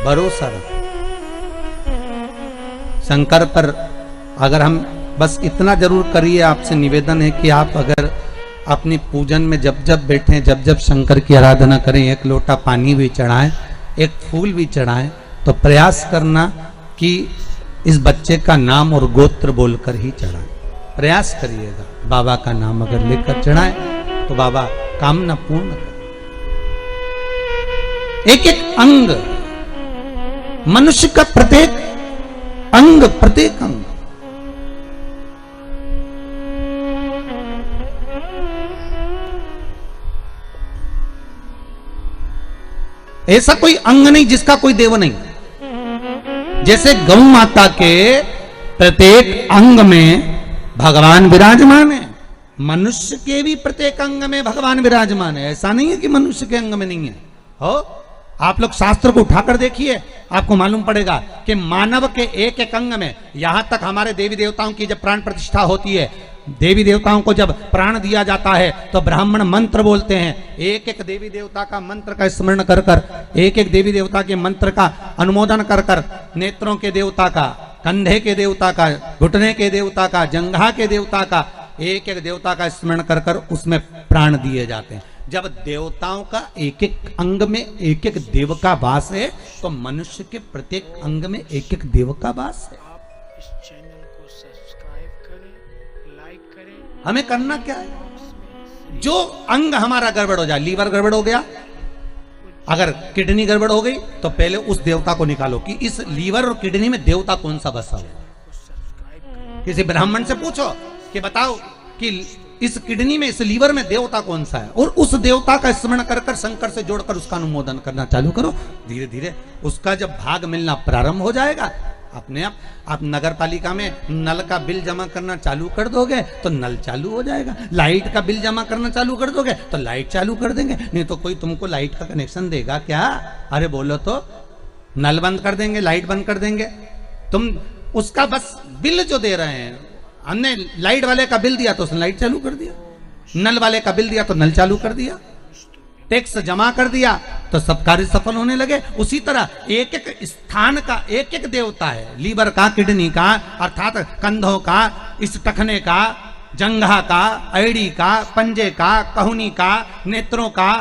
भरोसा रखो। शंकर पर अगर हम बस इतना जरूर करिए, आपसे निवेदन है कि आप अगर अपनी पूजन में जब जब बैठें, जब जब शंकर की आराधना करें, एक लोटा पानी भी चढ़ाएं, एक फूल भी चढ़ाएं, तो प्रयास करना कि इस बच्चे का नाम और गोत्र बोलकर ही चढ़ाएं। प्रयास करिएगा। बाबा का नाम अगर लेकर चढ़ाएं तो बाबा कामना पूर्ण करें। एक एक अंग, मनुष्य का प्रत्येक अंग, प्रत्येक अंग ऐसा कोई अंग नहीं जिसका कोई देव नहीं। जैसे गौ माता के प्रत्येक अंग में भगवान विराजमान है, मनुष्य के भी प्रत्येक अंग में भगवान विराजमान है। ऐसा नहीं है कि मनुष्य के अंग में नहीं है। हो, आप लोग शास्त्र को उठाकर देखिए, आपको मालूम पड़ेगा कि मानव के एक एक अंग में, यहां तक हमारे देवी देवताओं की जब प्राण प्रतिष्ठा होती है, देवी देवताओं को जब प्राण दिया जाता है तो ब्राह्मण मंत्र बोलते हैं। एक एक देवी देवता का मंत्र का स्मरण कर कर, एक एक देवी देवता के मंत्र का अनुमोदन कर कर, नेत्रों के देवता का, कंधे के देवता का, घुटने के देवता का, जंघा के देवता का, एक एक देवता का स्मरण कर कर उसमें प्राण दिए जाते हैं। जब देवताओं का एक एक अंग में एक एक देव का वास है तो मनुष्य के प्रत्येक अंग में एक एक देव का वास है। आप इस चैनल को सब्सक्राइब करें, लाइक करें। हमें करना क्या है? जो अंग हमारा गड़बड़ हो जाए, लीवर गड़बड़ हो गया, अगर किडनी गड़बड़ हो गई तो पहले उस देवता को निकालो कि इस लीवर और किडनी में देवता कौन सा बसा हुआ। किसी ब्राह्मण से पूछो कि बताओ कि इस किडनी में, इस लीवर में देवता कौन सा है, और उस देवता का स्मरण कर कर शंकर से जोड़कर उसका अनुमोदन करना चालू करो। धीरे धीरे उसका जब भाग मिलना प्रारंभ हो जाएगा, अपने आप नगर पालिका में नल का बिल जमा करना चालू कर दोगे तो नल चालू हो जाएगा। लाइट का बिल जमा करना चालू कर दोगे तो लाइट चालू कर देंगे। नहीं तो कोई तुमको लाइट का कनेक्शन देगा क्या? अरे बोलो तो नल बंद कर देंगे, लाइट बंद कर देंगे। तुम उसका बस बिल जो दे रहे हैं, हमने लाइट वाले का बिल दिया तो उसने लाइट चालू कर दिया, नल वाले का बिल दिया तो नल चालू कर दिया, टैक्स जमा कर दिया तो सब कार्य सफल होने लगे। उसी तरह एक एक स्थान का एक एक देवता है, लीवर का, किडनी का, अर्थात कंधों का, इस टखने का, जंघा का, ऐड़ी का, पंजे का, कहुनी का, नेत्रों का,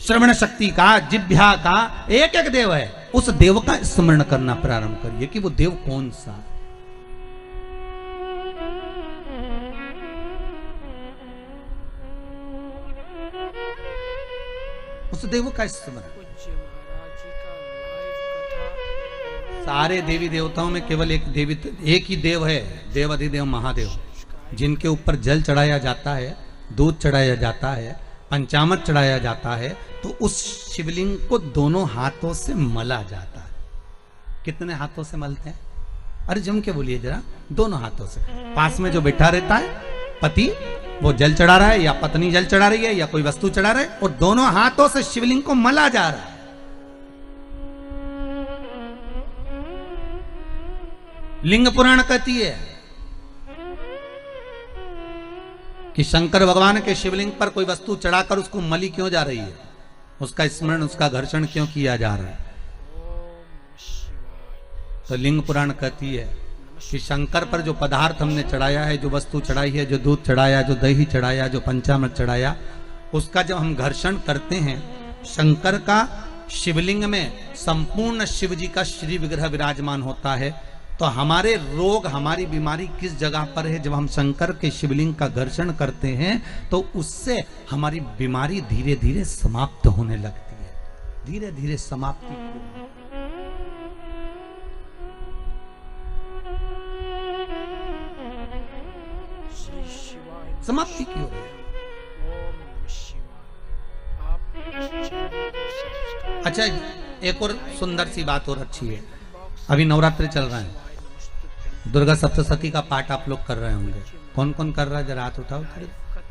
श्रवण शक्ति का, जिह्वा का, एक एक देव है। उस देव का स्मरण करना प्रारंभ करिए कि वो देव कौन सा। उस देव का स्मरण। पूज्य महाराज जी का लाइव कथा सारे देवी देवताओं में केवल एक ही देव है, देव अधिदेव महादेव, जिनके ऊपर जल चढ़ाया जाता है, दूध चढ़ाया जाता है, पंचामृत चढ़ाया जाता है, तो उस शिवलिंग को दोनों हाथों से मला जाता है। कितने हाथों से मलते हैं? अरे जम के बोलिए जरा। दोनों हाथों से। पास में जो बैठा रहता है पति, वो जल चढ़ा रहा है, या पत्नी जल चढ़ा रही है, या कोई वस्तु चढ़ा रहा है, और दोनों हाथों से शिवलिंग को मला जा रहा है। लिंग पुराण कहती है कि शंकर भगवान के शिवलिंग पर कोई वस्तु चढ़ाकर उसको मली क्यों जा रही है, उसका स्मरण, उसका घर्षण क्यों किया जा रहा है। तो लिंग पुराण कहती है कि शंकर पर जो पदार्थ हमने चढ़ाया है, जो वस्तु चढ़ाई है, जो दूध चढ़ाया, जो दही चढ़ाया, जो पंचामृत चढ़ाया, उसका जब हम घर्षण करते हैं, शंकर का शिवलिंग में संपूर्ण शिव जी का श्री विग्रह विराजमान होता है। तो हमारे रोग, हमारी बीमारी किस जगह पर है? जब हम शंकर के शिवलिंग का घर्षण करते हैं तो उससे हमारी बीमारी धीरे धीरे समाप्त होने लगती है, धीरे धीरे समाप्ति। श्री शिवाय समाप्ति की ओर। ओम नमः शिवाय। आप इस चैनल को सब्सक्राइब अच्छा, एक और सुंदर सी बात और अच्छी है। अभी नवरात्रि चल रहा है, दुर्गा सप्तशती का पाठ आप लोग कर रहे होंगे। कौन कौन कर रहा है? जरा हाथ उठाओ।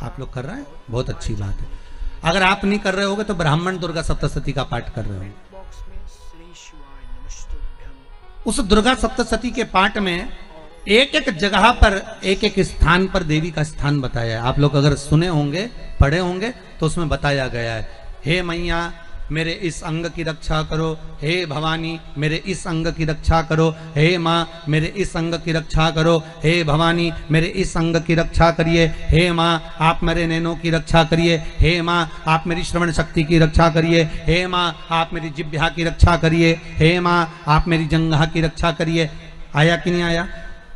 आप लोग कर रहे हैं, बहुत अच्छी बात है। अगर आप नहीं कर रहे होगे तो ब्राह्मण दुर्गा सप्तशती का पाठ कर रहे होंगे। बॉक्स में श्री शिवाय नमस्तुभ्यम। उस दुर्गा सप्तशती के पाठ में एक एक जगह पर, एक एक स्थान पर देवी का स्थान बताया है। आप लोग अगर सुने होंगे, पढ़े होंगे, तो उसमें बताया गया है, हे मैया मेरे इस अंग की रक्षा करो, हे भवानी मेरे इस अंग की रक्षा करो, हे माँ मेरे इस अंग की रक्षा करो, हे भवानी मेरे इस अंग की रक्षा करिए, हे माँ आप मेरे नैनों की रक्षा करिए, हे माँ आप मेरी श्रवण शक्ति की रक्षा करिए, हे माँ आप मेरी जिह्वा की रक्षा करिए, हे माँ आप मेरी जंघा की रक्षा करिए। आया कि नहीं आया?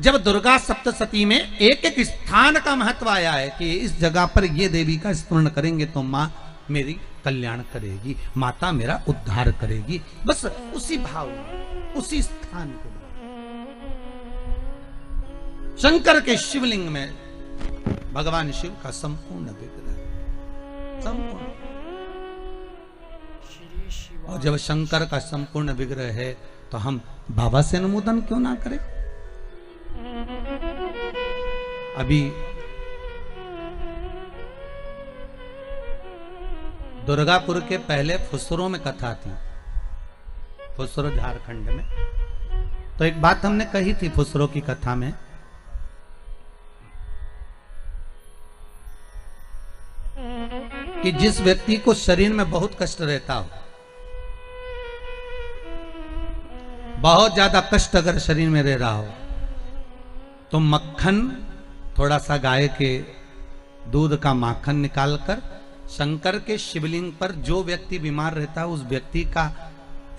जब दुर्गा सप्तशती में एक एक स्थान का महत्व आया है कि इस जगह पर ये देवी का स्मरण करेंगे तो माँ मेरी कल्याण करेगी, माता मेरा उद्धार करेगी। बस उसी भाव में, उसी स्थान के शंकर के शिवलिंग में भगवान शिव का संपूर्ण विग्रह, संपूर्ण। श्री शिवाय और जब शंकर का संपूर्ण विग्रह है तो हम बाबा से अनुमोदन क्यों ना करें? अभी दुर्गापुर के पहले फुसरो में कथा थी, फुसरो झारखंड में। तो एक बात हमने कही थी फुसरो की कथा में कि जिस व्यक्ति को शरीर में बहुत कष्ट रहता हो, बहुत ज्यादा कष्ट अगर शरीर में रह रहा हो, तो मक्खन, थोड़ा सा गाय के दूध का माखन निकालकर शंकर के शिवलिंग पर जो व्यक्ति बीमार रहता है उस व्यक्ति का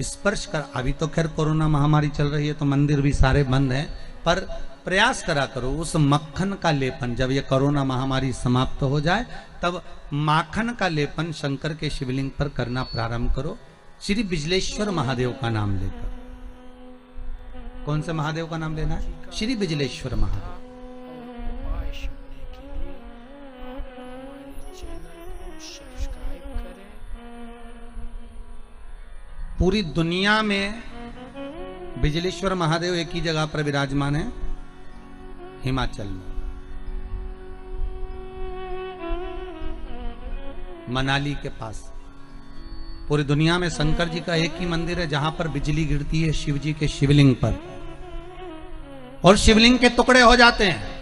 स्पर्श कर। अभी तो खैर कोरोना महामारी चल रही है तो मंदिर भी सारे बंद हैं, पर प्रयास करा करो उस मक्खन का लेपन। जब ये कोरोना महामारी समाप्त हो जाए तब माखन का लेपन शंकर के शिवलिंग पर करना प्रारंभ करो, श्री बिजलेश्वर महादेव का नाम लेकर। कौन से महादेव का नाम लेना है? श्री बिजलेश्वर महादेव। उपाय सुनने के लिए आप हमारे चैनल को सब्सक्राइब करें। पूरी दुनिया में बिजलेश्वर महादेव एक ही जगह पर विराजमान है, हिमाचल में, मनाली के पास। पूरी दुनिया में शंकर जी का एक ही मंदिर है जहां पर बिजली गिरती है शिव जी के शिवलिंग पर और शिवलिंग के टुकड़े हो जाते हैं।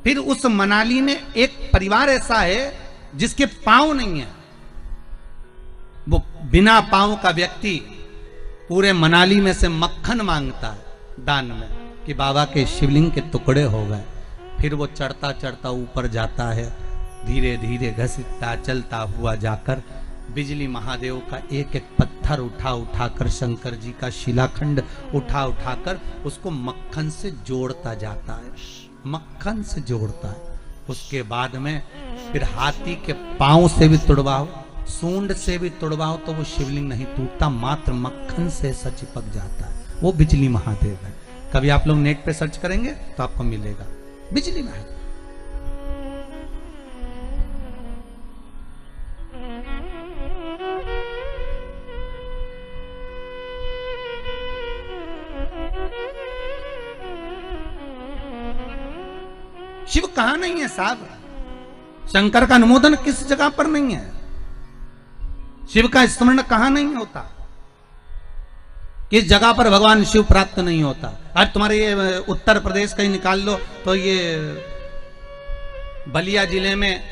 फिर उस मनाली में एक परिवार ऐसा है जिसके पांव नहीं है, वो बिना पांव का व्यक्ति पूरे मनाली में से मक्खन मांगता है। दान में कि बाबा के शिवलिंग के टुकड़े हो गए। फिर वो चढ़ता चढ़ता ऊपर जाता है, धीरे धीरे घसीटता चलता हुआ जाकर बिजली महादेव का एक एक पत्थर उठा उठाकर, शंकर जी का शिलाखंड उठा उठाकर उसको मक्खन से जोड़ता जाता है, मक्खन से जोड़ता है। उसके बाद में फिर हाथी के पांव से भी तुड़वाओ, सूंड से भी तुड़वाओ तो वो शिवलिंग नहीं टूटता, मात्र मक्खन से ऐसा चिपक जाता है। वो बिजली महादेव है। कभी आप लोग नेट पे सर्च करेंगे तो आपको मिलेगा बिजली महादेव। शिव कहां नहीं है साहब? शंकर का अनुमोदन किस जगह पर नहीं है? शिव का स्मरण कहां नहीं होता? किस जगह पर भगवान शिव प्राप्त नहीं होता? आज तुम्हारे ये उत्तर प्रदेश कहीं निकाल लो तो ये बलिया जिले में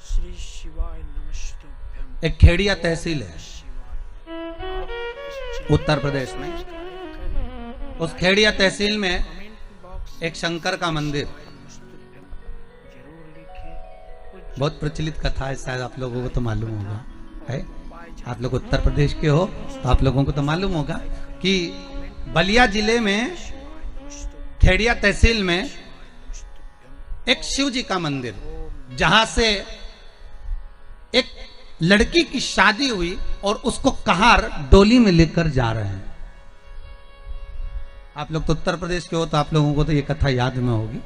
श्री शिवाय नमस्तुभ्यम एक खेड़िया तहसील है उत्तर प्रदेश में। उस खेड़िया तहसील में एक शंकर का मंदिर, बहुत प्रचलित कथा है, शायद आप लोगों को तो मालूम होगा है। आप लोग उत्तर प्रदेश के हो तो आप लोगों को तो मालूम होगा कि बलिया जिले में खेड़िया तहसील में एक शिव जी का मंदिर, जहां से एक लड़की की शादी हुई और उसको कहार डोली में लेकर जा रहे हैं। आप लोग तो उत्तर प्रदेश के हो तो आप लोगों को तो ये कथा याद में होगी।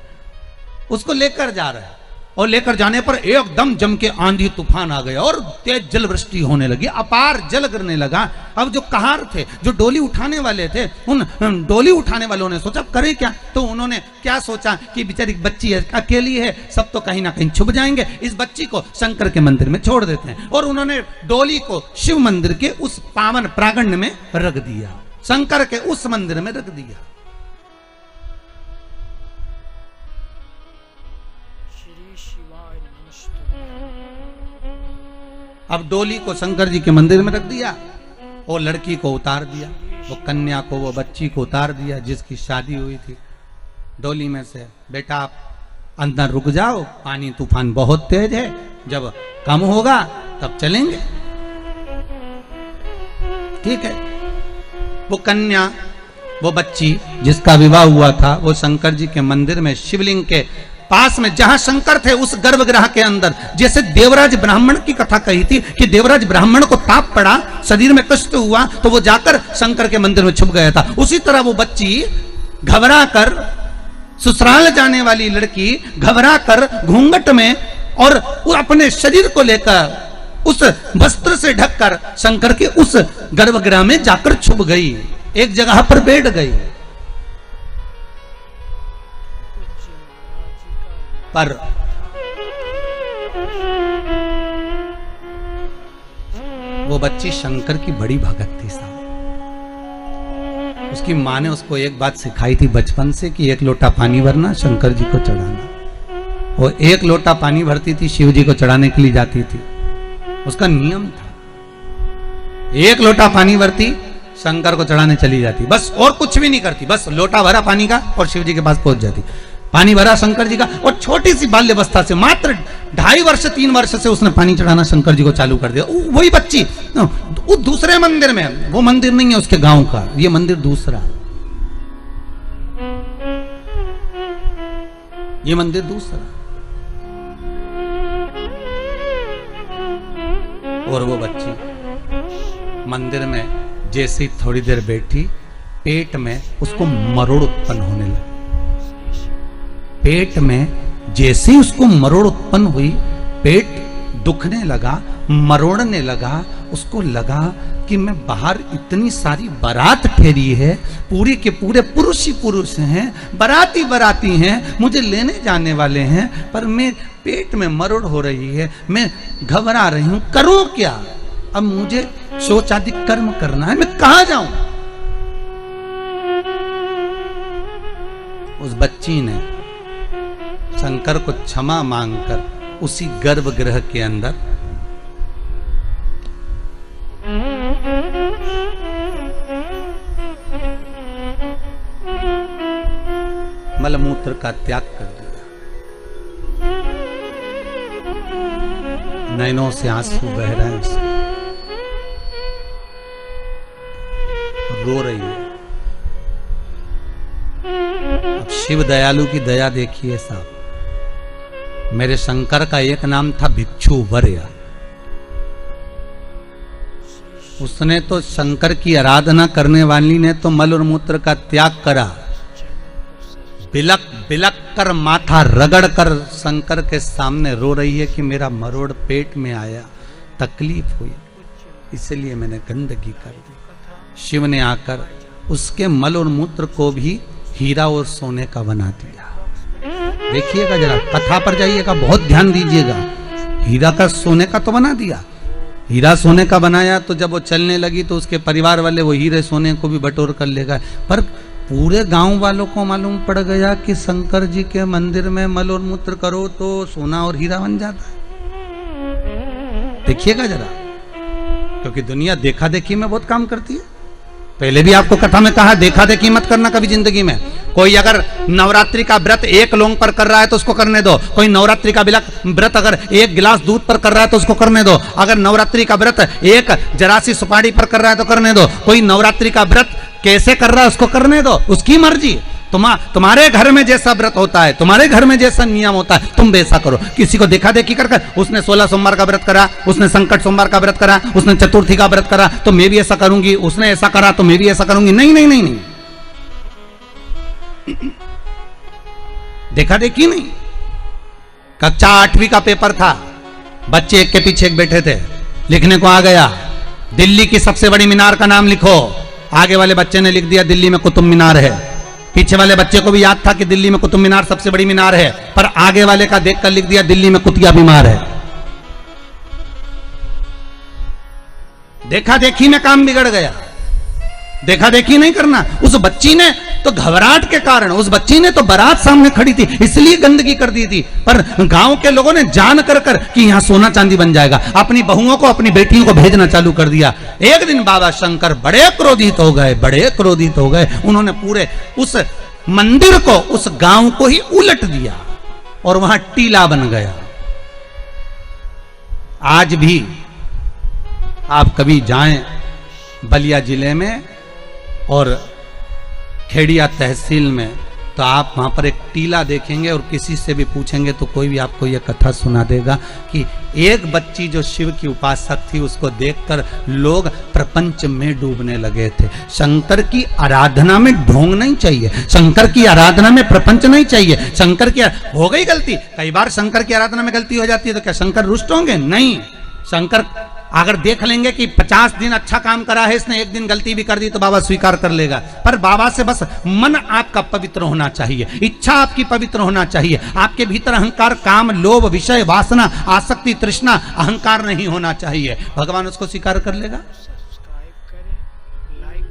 उसको लेकर जा रहे हैं और लेकर जाने पर एकदम जम के आंधी तूफान आ गया और तेज जल वृष्टि होने लगी, अपार जल गिरने लगा। अब जो कहार थे, जो डोली उठाने वाले थे, उन डोली उठाने वालों ने सोचा करें क्या? तो उन्होंने क्या सोचा कि बेचारी बच्ची अकेली है, सब तो कहीं ना कहीं छुप जाएंगे, इस बच्ची को शंकर के मंदिर में छोड़ देते हैं। और उन्होंने डोली को शिव मंदिर के उस पावन प्रांगण में रख दिया, शंकर के उस मंदिर में रख दिया। अब डोली को शंकर जी के मंदिर में रख दिया और लड़की को उतार दिया, वो कन्या को, वो बच्ची को उतार दिया जिसकी शादी हुई थी डोली में से। बेटा आप अंदर रुक जाओ, पानी तूफान बहुत तेज है, जब कम होगा तब चलेंगे। ठीक है। वो कन्या, वो बच्ची जिसका विवाह हुआ था, वो शंकर जी के मंदिर में शिवलिंग के पास में, जहां शंकर थे उस गर्भगृह के अंदर, जैसे देवराज ब्राह्मण की कथा कही थी कि देवराज ब्राह्मण को ताप पड़ा, शरीर में कष्ट हुआ तो वो जाकर शंकर के मंदिर में छुप गया था। उसी तरह वो बच्ची घबरा कर, ससुराल जाने वाली लड़की घबरा कर घूंघट में और अपने शरीर को लेकर उस वस्त्र से ढककर शंकर के उस गर्भगृह में जाकर छुप गई, एक जगह पर बैठ गई। पर वो बच्ची शंकर की बड़ी भगत थी साहब। उसकी माँ ने उसको एक बात सिखाई थी बचपन से कि एक लोटा पानी भरना, शंकर जी को चढ़ाना। वो एक लोटा पानी भरती थी, शिव जी को चढ़ाने के लिए जाती थी, उसका नियम था। एक लोटा पानी भरती, शंकर को चढ़ाने चली जाती, बस और कुछ भी नहीं करती, बस लोटा भरा पानी का और शिव जी के पास पहुंच जाती। पानी भरा शंकर जी का, और छोटी सी बाल्यावस्था से, मात्र 2.5 वर्ष 3 वर्ष से उसने पानी चढ़ाना शंकर जी को चालू कर दिया। वही बच्ची दूसरे मंदिर में, वो मंदिर नहीं है उसके गांव का, ये मंदिर दूसरा, ये मंदिर दूसरा। और वो बच्ची मंदिर में जैसे ही थोड़ी देर बैठी, पेट में उसको मरोड़ उत्पन्न होने लगा। पेट में जैसे ही उसको मरोड़ उत्पन्न हुई, पेट दुखने लगा, मरोड़ने लगा। उसको लगा कि मैं बाहर इतनी सारी बारात ठहरी है, पूरी के पूरे पुरुष ही पुरुष हैं, बाराती बाराती हैं, मुझे लेने जाने वाले हैं, पर मैं पेट में मरोड़ हो रही है, मैं घबरा रही हूं, करूं क्या? अब मुझे शौचादि कर्म करना है, मैं कहां जाऊं? उस बच्ची ने शंकर को क्षमा मांगकर उसी गर्भगृह के अंदर मल मूत्र का त्याग कर दिया। नैनों से आंसू बह रहे हैं उसके, रो रही है। अब शिव दयालु की दया देखिए साहब। मेरे शंकर का एक नाम था भिक्षु वर्य। उसने तो शंकर की आराधना करने वाली ने तो मल और मूत्र का त्याग करा। बिलक बिलक कर माथा रगड़ कर शंकर के सामने रो रही है कि मेरा मरोड़ पेट में आया, तकलीफ हुई, इसलिए मैंने गंदगी कर दी। शिव ने आकर उसके मल और मूत्र को भी हीरा और सोने का बना दिया। देखिएगा जरा, कथा पर जाइएगा, बहुत ध्यान दीजिएगा। हीरा का सोने का तो बना दिया। हीरा सोने का बनाया तो जब वो चलने लगी तो उसके परिवार वाले वो हीरे सोने को भी बटोर कर ले गए। पर पूरे गांव वालों को मालूम पड़ गया कि शंकर जी के मंदिर में मल और मूत्र करो तो सोना और हीरा बन जाता है। देखिएगा जरा, क्योंकि दुनिया देखा देखी में बहुत काम करती है। पहले भी आपको कथा में कहा, देखा देखी मत करना कभी जिंदगी में। कोई अगर नवरात्रि का व्रत एक लौंग पर कर रहा है तो उसको करने दो। कोई नवरात्रि का व्रत अगर एक गिलास दूध पर कर रहा है तो उसको करने दो। अगर नवरात्रि का व्रत एक जरासी सुपारी पर कर रहा है तो करने दो। कोई नवरात्रि का व्रत कैसे कर रहा है उसको करने दो, उसकी मर्जी। तुम्हारे घर में जैसा व्रत होता है, तुम्हारे घर में जैसा नियम होता है, तुम वैसा करो। किसी को देखा देखी कर उसने 16 सोमवार का व्रत करा, उसने संकट सोमवार का व्रत करा, उसने चतुर्थी का व्रत करा तो मैं भी ऐसा करूंगी, उसने ऐसा करा तो मैं भी ऐसा करूंगी। नहीं नहीं नहीं नहीं, देखा देखी नहीं। कक्षा 8वीं का पेपर था, बच्चे एक के पीछे एक बैठे थे, लिखने को आ गया दिल्ली की सबसे बड़ी मीनार का नाम लिखो। आगे वाले बच्चे ने लिख दिया दिल्ली में कुतुब मीनार है। पीछे वाले बच्चे को भी याद था कि दिल्ली में कुतुब मीनार सबसे बड़ी मीनार है, पर आगे वाले का देखकर लिख दिया दिल्ली में कुतिया बीमार है। देखा देखी में काम बिगड़ गया। देखा देखी नहीं करना। उस बच्ची ने तो घबराहट के कारण, उस बच्ची ने तो बारात सामने खड़ी थी इसलिए गंदगी कर दी थी, पर गांव के लोगों ने जान कर कि यहां सोना चांदी बन जाएगा, अपनी बहुओं को अपनी बेटियों को भेजना चालू कर दिया। एक दिन बाबा शंकर बड़े क्रोधित हो गए, बड़े क्रोधित हो गए। उन्होंने पूरे उस मंदिर को, उस गांव को ही उलट दिया और वहां टीला बन गया। आज भी आप कभी जाएं बलिया जिले में और खेड़िया तहसील में तो आप वहां पर एक टीला देखेंगे और किसी से भी पूछेंगे तो कोई भी आपको यह कथा सुना देगा कि एक बच्ची जो शिव की उपासक थी उसको देखकर लोग प्रपंच में डूबने लगे थे। शंकर की आराधना में ढोंग नहीं चाहिए, शंकर की आराधना में प्रपंच नहीं चाहिए। शंकर की हो गई गलती, कई बार शंकर की आराधना में गलती हो जाती है तो क्या शंकर रुष्ट होंगे? नहीं। शंकर अगर देख लेंगे कि 50 दिन अच्छा काम करा है इसने, एक दिन गलती भी कर दी तो बाबा स्वीकार कर लेगा। पर बाबा से बस मन आपका पवित्र होना चाहिए, इच्छा आपकी पवित्र होना चाहिए। आपके भीतर अहंकार, काम, लोभ, विषय, वासना, आसक्ति, तृष्णा, अहंकार नहीं होना चाहिए। भगवान उसको स्वीकार कर लेगा। सब्सक्राइब करें, लाइक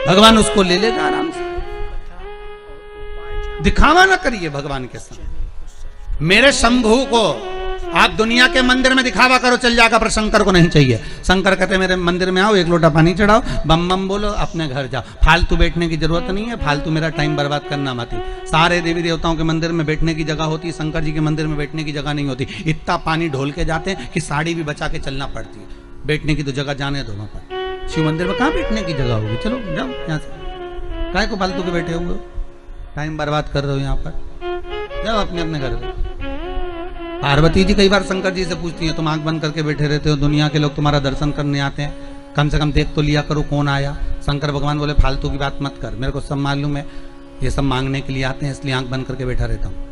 भगवान उसको ले लेगा आराम से। दिखावा ना करिए भगवान के सामने। मेरे शंभू को आप दुनिया के मंदिर में दिखावा करो चल जाएगा, पर शंकर को नहीं चाहिए। शंकर कहते मेरे मंदिर में आओ, एक लोटा पानी चढ़ाओ, बम बम बोलो, अपने घर जाओ। फालतू बैठने की जरूरत नहीं है, फालतू मेरा टाइम बर्बाद करना मत। सारे देवी देवताओं के मंदिर में बैठने की जगह होती है, शंकर जी के मंदिर में बैठने की जगह नहीं होती। इतना पानी ढोल के जाते हैं कि साड़ी भी बचा के चलना पड़ती है। बैठने की तो जगह जाने दो वहां पर। शिव मंदिर में कहाँ बैठने की जगह होगी? चलो जाओ यहाँ से, काहे को फालतू के बैठे हुए, टाइम बर्बाद कर रहे हो यहाँ पर, जाओ अपने अपने घर में। पार्वती जी कई बार शंकर जी से पूछती हैं, तुम आंख बंद करके बैठे रहते हो, दुनिया के लोग तुम्हारा दर्शन करने आते हैं, कम से कम देख तो लिया करो कौन आया। शंकर भगवान बोले फालतू की बात मत कर, मेरे को सब मालूम है, ये सब मांगने के लिए आते हैं इसलिए आंख बंद करके बैठा रहता हूँ।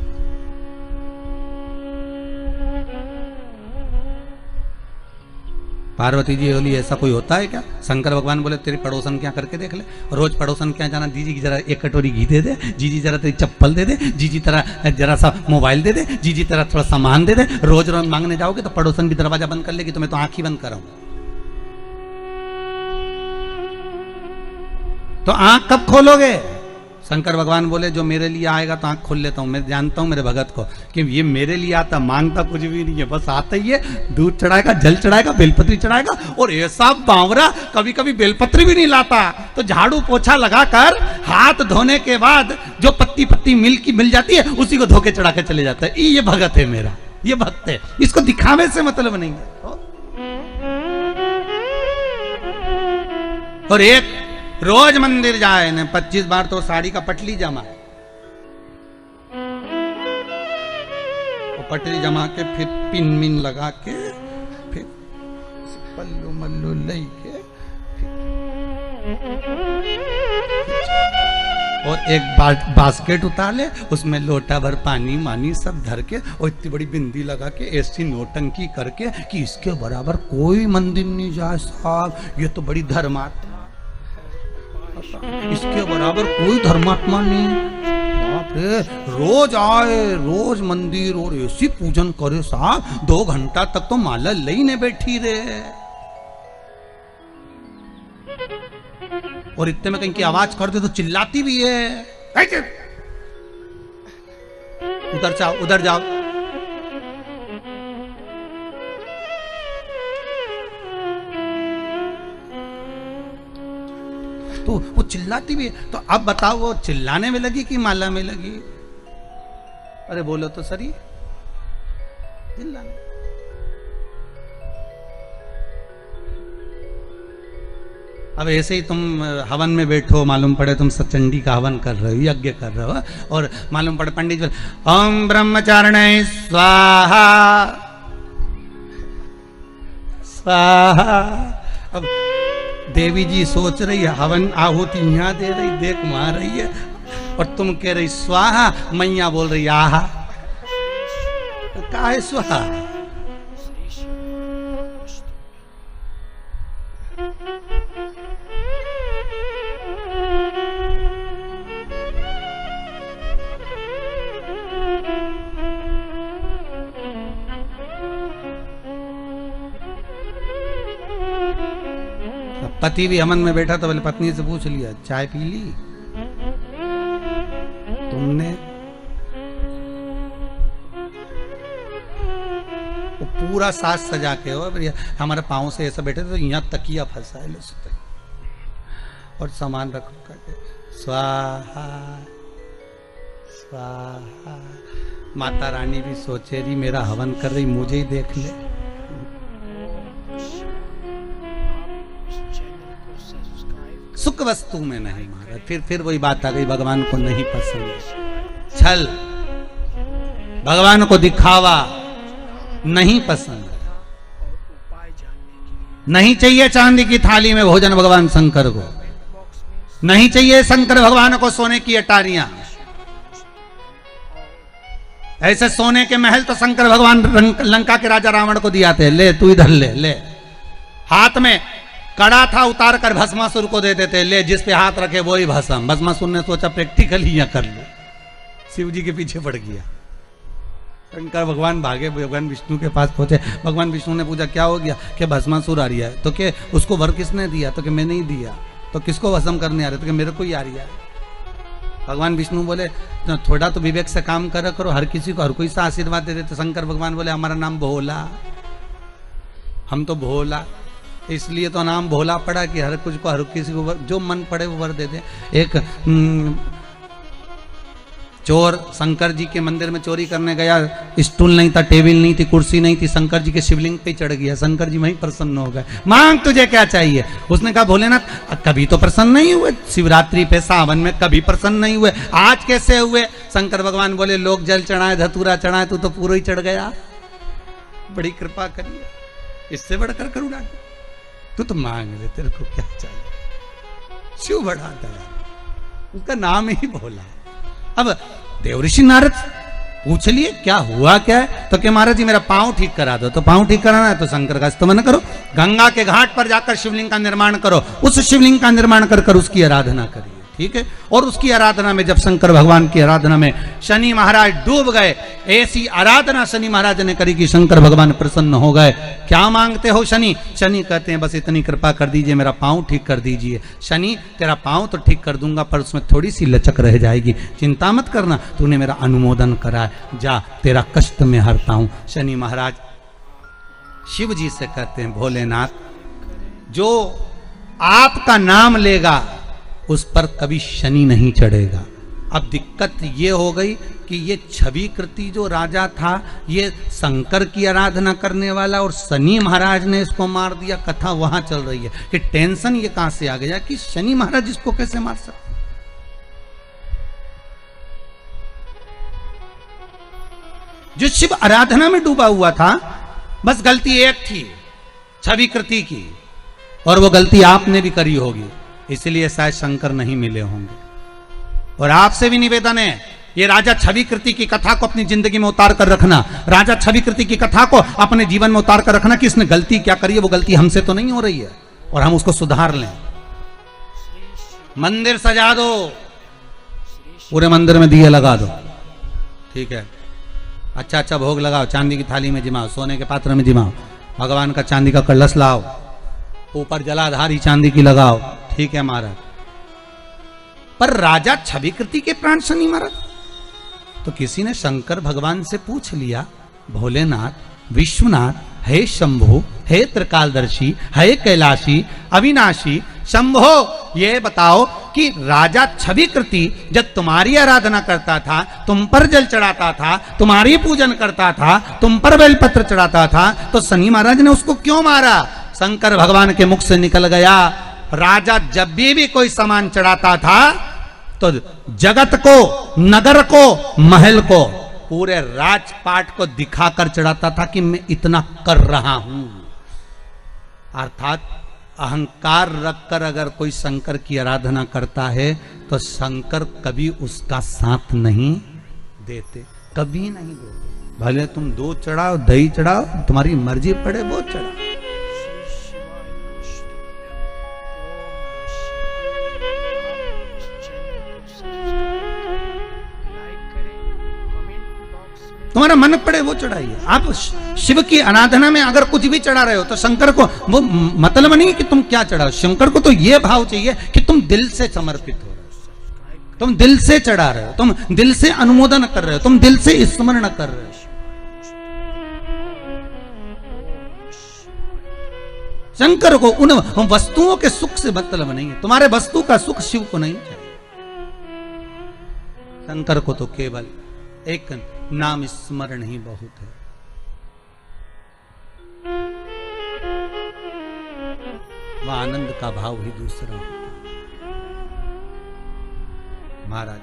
पार्वती जी बोली ऐसा कोई होता है क्या? शंकर भगवान बोले तेरी पड़ोसन क्या करके देख ले। रोज पड़ोसन क्या जाना, जीजी की जरा एक कटोरी घी दे दे, जीजी जरा तेरी चप्पल दे दे, जीजी तरह जरा सा मोबाइल दे दे, जीजी तरह थोड़ा सामान दे दे। रोज रोज मांगने जाओगे तो पड़ोसन भी दरवाजा बंद कर लेगी, तो मैं तो आंख ही बंद कराऊंगा। तो आंख कब खोलोगे? शंकर भगवान बोले जो मेरे लिए आएगा तो आंख खोल लेता हूँ, मैं जानता हूँ मेरे भगत को कि ये मेरे लिए आता, मांगता कुछ भी नहीं है, बस आता ही है, दूध चढ़ाएगा, जल चढ़ाएगा, बेलपत्री चढ़ाएगा। और ऐसा बावरा कभी कभी बेलपत्री भी नहीं लाता, तो झाड़ू पोछा लगाकर हाथ धोने के बाद जो पत्ती पत्ती मिल जाती है उसी को धो के चढ़ा के चले जाता है। ये भगत है मेरा, ये भक्त है, इसको दिखावे से मतलब नहीं है। और एक रोज मंदिर जाए ने 25 बार तो साड़ी का पटली जमा, पटली जमा के फिर पिन मिन लगा के फिर पल्लू मल्लू ले के और एक बास्केट उतार ले, उसमें लोटा भर पानी मानी सब धर के और इतनी बड़ी बिंदी लगा के ऐसी नोटंकी करके कि इसके बराबर कोई मंदिर नहीं जाए साहब, ये तो बड़ी धर्मात्मा, इसके बराबर कोई धर्मात्मा नहीं। बाप रे, रोज आए, रोज मंदिर और ऐसी पूजन करे साहब, 2 घंटा तक तो माला लेने बैठी रहे। और इतने में कहीं की आवाज कर दे तो चिल्लाती भी है, उधर जाओ, उधर जाओ। तो वो चिल्लाती भी है। तो अब बताओ वो चिल्लाने में लगी कि माला में लगी? अरे बोलो तो सही, चिल्लाने। अब ऐसे ही तुम हवन में बैठो, मालूम पड़े तुम सचंडी का हवन कर रहे हो, यज्ञ कर रहे हो, और मालूम पड़े पंडित जी ओम ब्रह्मचारिणे स्वाहा स्वाहा। अब देवी जी सोच रही है हवन आहुति यहाँ दे रही, देख मार रही है, और तुम कह रही स्वाहा, मैया बोल रही आहा। का है स्वाहा? पति भी हवन में बैठा तो बोले पत्नी से पूछ लिया चाय पी ली तुमने? वो पूरा साज सजा के हो, हमारे पाँव से ऐसा बैठे तो यहाँ तकिया फंसा है, और सामान रख करके स्वाहा स्वाहा। माता रानी भी सोचे रही मेरा हवन कर रही, मुझे ही देख ले। सुख वस्तु में नहीं मारा, फिर वही बात आ गई, भगवान को नहीं पसंद छल, भगवान को दिखावा नहीं पसंद। नहीं चाहिए चांदी की थाली में भोजन भगवान शंकर को, नहीं चाहिए शंकर भगवान को सोने की अटारियां। ऐसे सोने के महल तो शंकर भगवान लंका के राजा रावण को दिया थे, ले तू इधर ले, ले। हाथ में कड़ा था, उतार कर भस्मासुर को दे देते, ले जिस पे हाथ रखे वो ही भस्म। भस्मासुर ने सोचा प्रैक्टिकली यहाँ कर लो, शिव जी के पीछे पड़ गया। शंकर भगवान भागे, भगवान विष्णु के पास पहुंचे। भगवान विष्णु ने पूछा क्या हो गया? कि भस्मासुर आ रहा है। तो कि उसको वर किसने दिया? तो कि मैंने ही दिया। तो किसको भस्म करने आ रहे? तो कि मेरे को ही आ रहा है। भगवान विष्णु बोले तो थोड़ा तो विवेक से काम करा करो, हर किसी को हर कोई सा आशीर्वाद दे देते। शंकर भगवान बोले हमारा नाम भोला, हम तो भोला, इसलिए तो नाम भोला पड़ा कि हर कुछ को हर किसी को जो मन पड़े वो वर दे दे। एक चोर शंकर जी के मंदिर में चोरी करने गया, स्टूल नहीं था, टेबल नहीं थी, कुर्सी नहीं थी, शंकर जी के शिवलिंग पे चढ़ गया। शंकर जी वहीं प्रसन्न हो गए, मांग तुझे क्या चाहिए? उसने कहा भोलेनाथ कभी तो प्रसन्न नहीं हुए, शिवरात्रि पे सावन में कभी प्रसन्न नहीं हुए, आज कैसे हुए? शंकर भगवान बोले लोग जल चढ़ाए, धतूरा चढ़ाए, तू तो पूरा ही चढ़ गया, बड़ी कृपा करिए, इससे बढ़कर करुणा तू तो मांग ले, तेरे को क्या चाहिए? शिव बढ़ा दया, उसका नाम ही भोला। अब देवऋषि नारद पूछ लिए क्या हुआ क्या है? तो कि महाराज जी मेरा पांव ठीक करा दो। तो पांव ठीक कराना है तो शंकर का स्तमन करो, गंगा के घाट पर जाकर शिवलिंग का निर्माण करो, उस शिवलिंग का निर्माण कर उसकी आराधना करिए। ठीक है। और उसकी आराधना में, जब शंकर भगवान की आराधना में शनि महाराज डूब गए, ऐसी आराधना शनि महाराज ने करी कि शंकर भगवान प्रसन्न हो गए। क्या मांगते हो शनि? शनि कहते हैं बस इतनी कृपा कर दीजिए, मेरा पांव ठीक कर दीजिए। शनि तेरा पांव तो ठीक कर दूंगा, पर उसमें थोड़ी सी लचक रह जाएगी, चिंता मत करना, तूने मेरा अनुमोदन करा है, जा तेरा कष्ट में हरता हूं। शनि महाराज शिव जी से कहते हैं, भोलेनाथ, जो आपका नाम लेगा उस पर कभी शनि नहीं चढ़ेगा। अब दिक्कत ये हो गई कि ये छवि कृति जो राजा था, ये शंकर की आराधना करने वाला, और शनि महाराज ने इसको मार दिया। कथा वहां चल रही है कि टेंशन ये कहां से आ गया कि शनि महाराज इसको कैसे मार सकते। जो शिव आराधना में डूबा हुआ था, बस गलती एक थी छवि कृति की, और वो गलती आपने भी करी होगी, इसलिए शायद शंकर नहीं मिले होंगे। और आपसे भी निवेदन है, ये राजा छवि कृति की कथा को अपनी जिंदगी में उतार कर रखना, राजा छवि कृति की कथा को अपने जीवन में उतार कर रखना कि इसने गलती क्या करी है, वो गलती हमसे तो नहीं हो रही है, और हम उसको सुधार लें। मंदिर सजा दो, पूरे मंदिर में दिए लगा दो, ठीक है, अच्छा अच्छा भोग लगाओ, चांदी की थाली में जिमाओ, सोने के पात्र में जिमाओ, भगवान का चांदी का कलश लाओ, ऊपर जलाधारी चांदी की लगाओ, ठीक है महाराज। पर राजा छवि कृति के प्राण शनि महाराज, तो किसी ने शंकर भगवान से पूछ लिया, भोलेनाथ, विश्वनाथ, हे शंभो, हे त्रिकालदर्शी, हे कैलाशी, अविनाशी, शंभो, ये बताओ कि राजा छवि कृति जब तुम्हारी आराधना करता था, तुम पर जल चढ़ाता था, तुम्हारी पूजन करता था, तुम पर बेलपत्र चढ़ाता था, तो शनि महाराज ने उसको क्यों मारा? शंकर भगवान के मुख से निकल गया, राजा जब भी कोई सामान चढ़ाता था तो जगत को, नगर को, महल को, पूरे राजपाट को दिखाकर चढ़ाता था कि मैं इतना कर रहा हूं। अर्थात अहंकार रखकर अगर कोई शंकर की आराधना करता है तो शंकर कभी उसका साथ नहीं देते, कभी नहीं देते। भले तुम दूध चढ़ाओ, दही चढ़ाओ, तुम्हारी मर्जी पड़े वो चढ़ाओ। तुम्हारा मन पड़े वो चढ़ाइए। आप शिव की आराधना में अगर कुछ भी चढ़ा रहे हो तो शंकर को वो मतलब नहीं कि तुम क्या चढ़ाओ, शंकर को तो ये भाव चाहिए कि तुम दिल से समर्पित हो रहे हो, तुम दिल से चढ़ा रहे हो, तुम दिल से अनुमोदन कर रहे हो, तुम दिल से स्मरण कर रहे हो। शंकर को उन वस्तुओं के सुख से मतलब नहीं है, तुम्हारे वस्तु का सुख शिव को नहीं चाहिए। शंकर को तो केवल एक नाम स्मरण ही बहुत है। वह आनंद का भाव ही दूसरा होता। महाराज,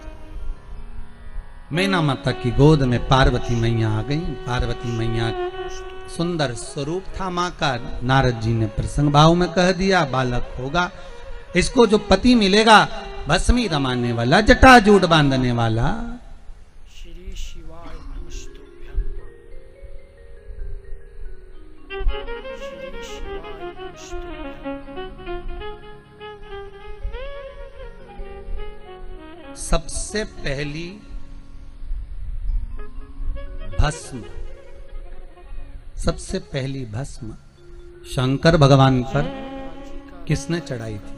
मैना माता की गोद में पार्वती मैया आ गई। पार्वती मैया सुंदर स्वरूप था मां का। नारद जी ने प्रसंग भाव में कह दिया, बालक होगा, इसको जो पति मिलेगा भस्मी रमाने वाला, जटाजूट बांधने वाला। सबसे पहली भस्म, सबसे पहली भस्म शंकर भगवान पर किसने चढ़ाई थी?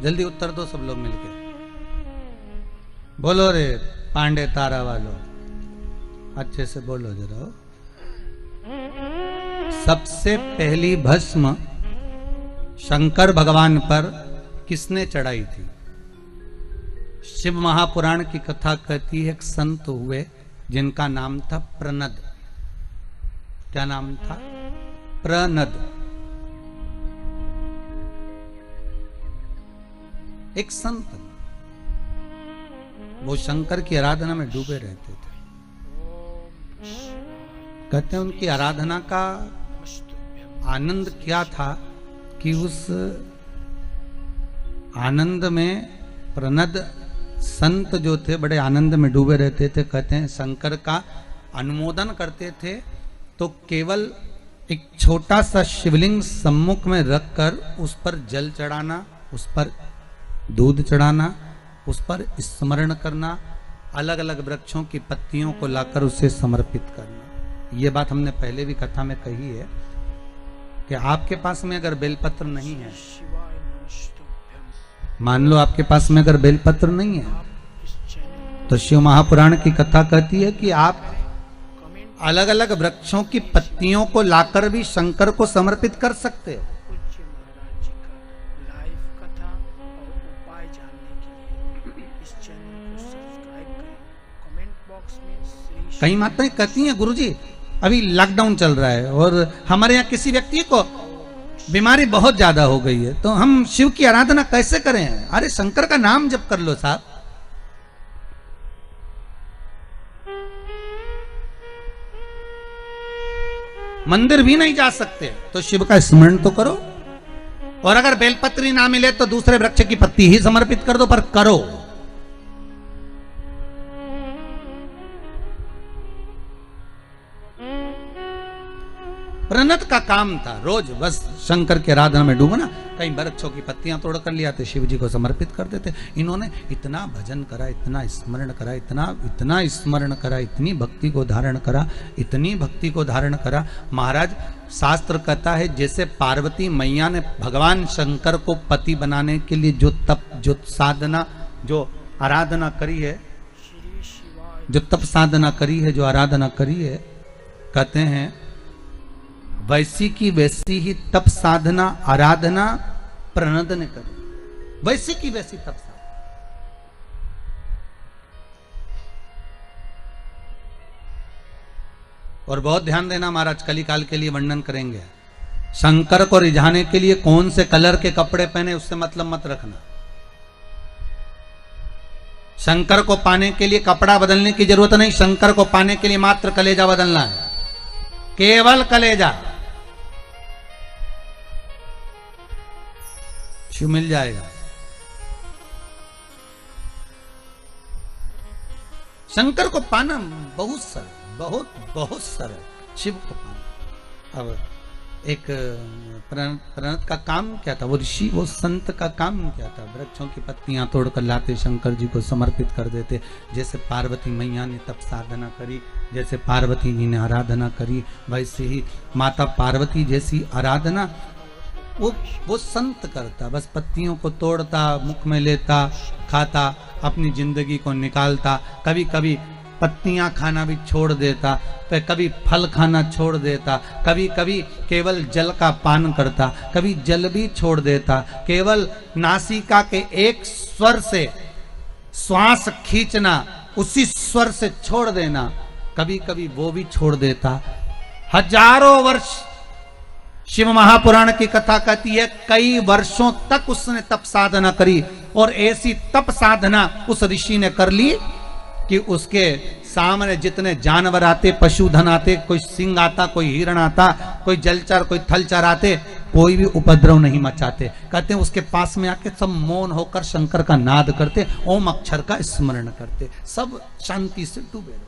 जल्दी उत्तर दो सब लोग मिलके, बोलो रे पांडे तारा वालों, अच्छे से बोलो जरा। सबसे पहली भस्म शंकर भगवान पर किसने चढ़ाई थी? शिव महापुराण की कथा कहती है, एक संत हुए जिनका नाम था प्रनद। क्या नाम था? प्रनद। एक संत, वो शंकर की आराधना में डूबे रहते थे। कहते हैं उनकी आराधना का आनंद क्या था कि उस आनंद में प्रनद संत जो थे बड़े आनंद में डूबे रहते थे। कहते हैं शंकर का अनुमोदन करते थे तो केवल एक छोटा सा शिवलिंग सम्मुख में रखकर उस पर जल चढ़ाना, उस पर दूध चढ़ाना, उस पर स्मरण करना, अलग अलग वृक्षों की पत्तियों को लाकर उसे समर्पित करना। ये बात हमने पहले भी कथा में कही है कि आपके पास में अगर बेलपत्र नहीं है, शिवाय नमस्तुभ्यं। मान लो आपके पास में अगर बेलपत्र नहीं है, आप इस चैनल तो शिव महापुराण की कथा कहती है कि आप कमेंट अलग अलग वृक्षों की पत्तियों को लाकर भी शंकर को समर्पित कर सकते हो। पूज्य महाराज जी का लाइव कथा और उपाय जानने के लिए इस चैनल को सब्सक्राइब करें। कमेंट बॉक्स में श्री कई माताएं कहती हैं गुरुजी अभी लॉकडाउन चल रहा है और हमारे यहाँ किसी व्यक्ति को बीमारी बहुत ज्यादा हो गई है, तो हम शिव की आराधना कैसे करें? अरे शंकर का नाम जप कर लो साहब। मंदिर भी नहीं जा सकते तो शिव का स्मरण तो करो, और अगर बेलपत्री ना मिले तो दूसरे वृक्ष की पत्ती ही समर्पित कर दो, पर करो। प्रणत का काम था रोज बस शंकर के आराधना में डूबना। कई वृक्षों की पत्तियां तोड़ कर लिया तो शिव जी को समर्पित कर देते। इन्होंने इतना भजन करा, इतना स्मरण करा, इतना स्मरण करा, इतनी भक्ति को धारण करा, इतनी भक्ति को धारण करा। महाराज शास्त्र कहता है जैसे पार्वती मैया ने भगवान शंकर को पति बनाने के लिए जो तप, जो साधना, जो आराधना करी है, श्री शिवाय जो तप साधना करी है, जो आराधना करी है, कहते हैं वैसी की वैसी ही तप साधना आराधना प्रणद ने करी। वैसी की वैसी तप साधना। और बहुत ध्यान देना महाराज, कली काल के लिए वर्णन करेंगे। शंकर को रिझाने के लिए कौन से कलर के कपड़े पहने उससे मतलब मत रखना। शंकर को पाने के लिए कपड़ा बदलने की जरूरत नहीं, शंकर को पाने के लिए मात्र कलेजा बदलना है, केवल कलेजा। शिव मिल जाएगा। शंकर को पाना बहुत सरल, बहुत सरल, शिव को पाना। अब एक प्रणत का काम क्या था, वो ऋषि, वो संत का काम क्या था? वृक्षों की पत्तियां तोड़कर लाते, शंकर जी को समर्पित कर देते। जैसे पार्वती मैया ने तप साधना करी, जैसे पार्वती जी ने आराधना करी, वैसे ही माता पार्वती जैसी आराधना वो संत करता। बस पत्तियों को तोड़ता, मुख में लेता, खाता, अपनी जिंदगी को निकालता। कभी कभी पत्तियां खाना भी छोड़ देता, तो कभी फल खाना छोड़ देता, कभी कभी केवल जल का पान करता, कभी जल भी छोड़ देता। केवल नासिका के एक स्वर से श्वास खींचना, उसी स्वर से छोड़ देना, कभी कभी वो भी छोड़ देता। हजारों वर्ष शिव महापुराण की कथा कहती है कई वर्षों तक उसने तप साधना करी, और ऐसी तप साधना उस ऋषि ने कर ली कि उसके सामने जितने जानवर आते, पशुधन आते, कोई सिंह आता, कोई हिरण आता, कोई जलचर, कोई थलचर आते, कोई भी उपद्रव नहीं मचाते। कहते हैं उसके पास में आके सब मौन होकर शंकर का नाद करते, ओम अक्षर का स्मरण करते, सब शांति से डूबे।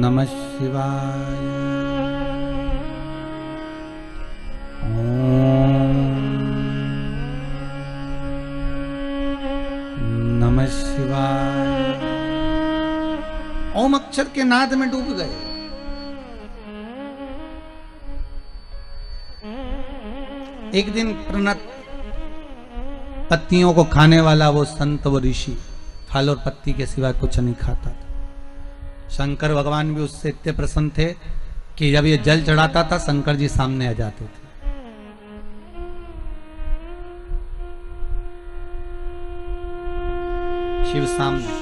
नमः शिवाय। नमः शिवाय। ओम अक्षर के नाद में डूब गए। एक दिन प्रणत पत्तियों को खाने वाला वो संत, वो ऋषि फल और पत्ती के सिवा कुछ नहीं खाता था। शंकर भगवान भी उससे इतने प्रसन्न थे कि जब ये जल चढ़ाता था शंकर जी सामने आ जाते थे। शिव सामने।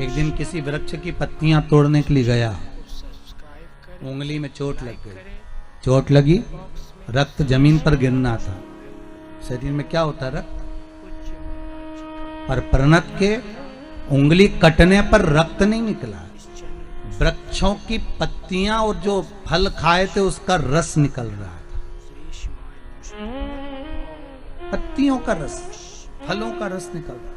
एक दिन किसी वृक्ष की पत्तियां तोड़ने के लिए गया, उंगली में चोट लग गई। चोट लगी, रक्त जमीन पर गिरना था। शरीर में क्या होता है? रक्त। पर प्रणत के उंगली कटने पर रक्त नहीं निकला, वृक्षों की पत्तियां और जो फल खाए थे उसका रस निकल रहा था। पत्तियों का रस, फलों का रस निकल रहा।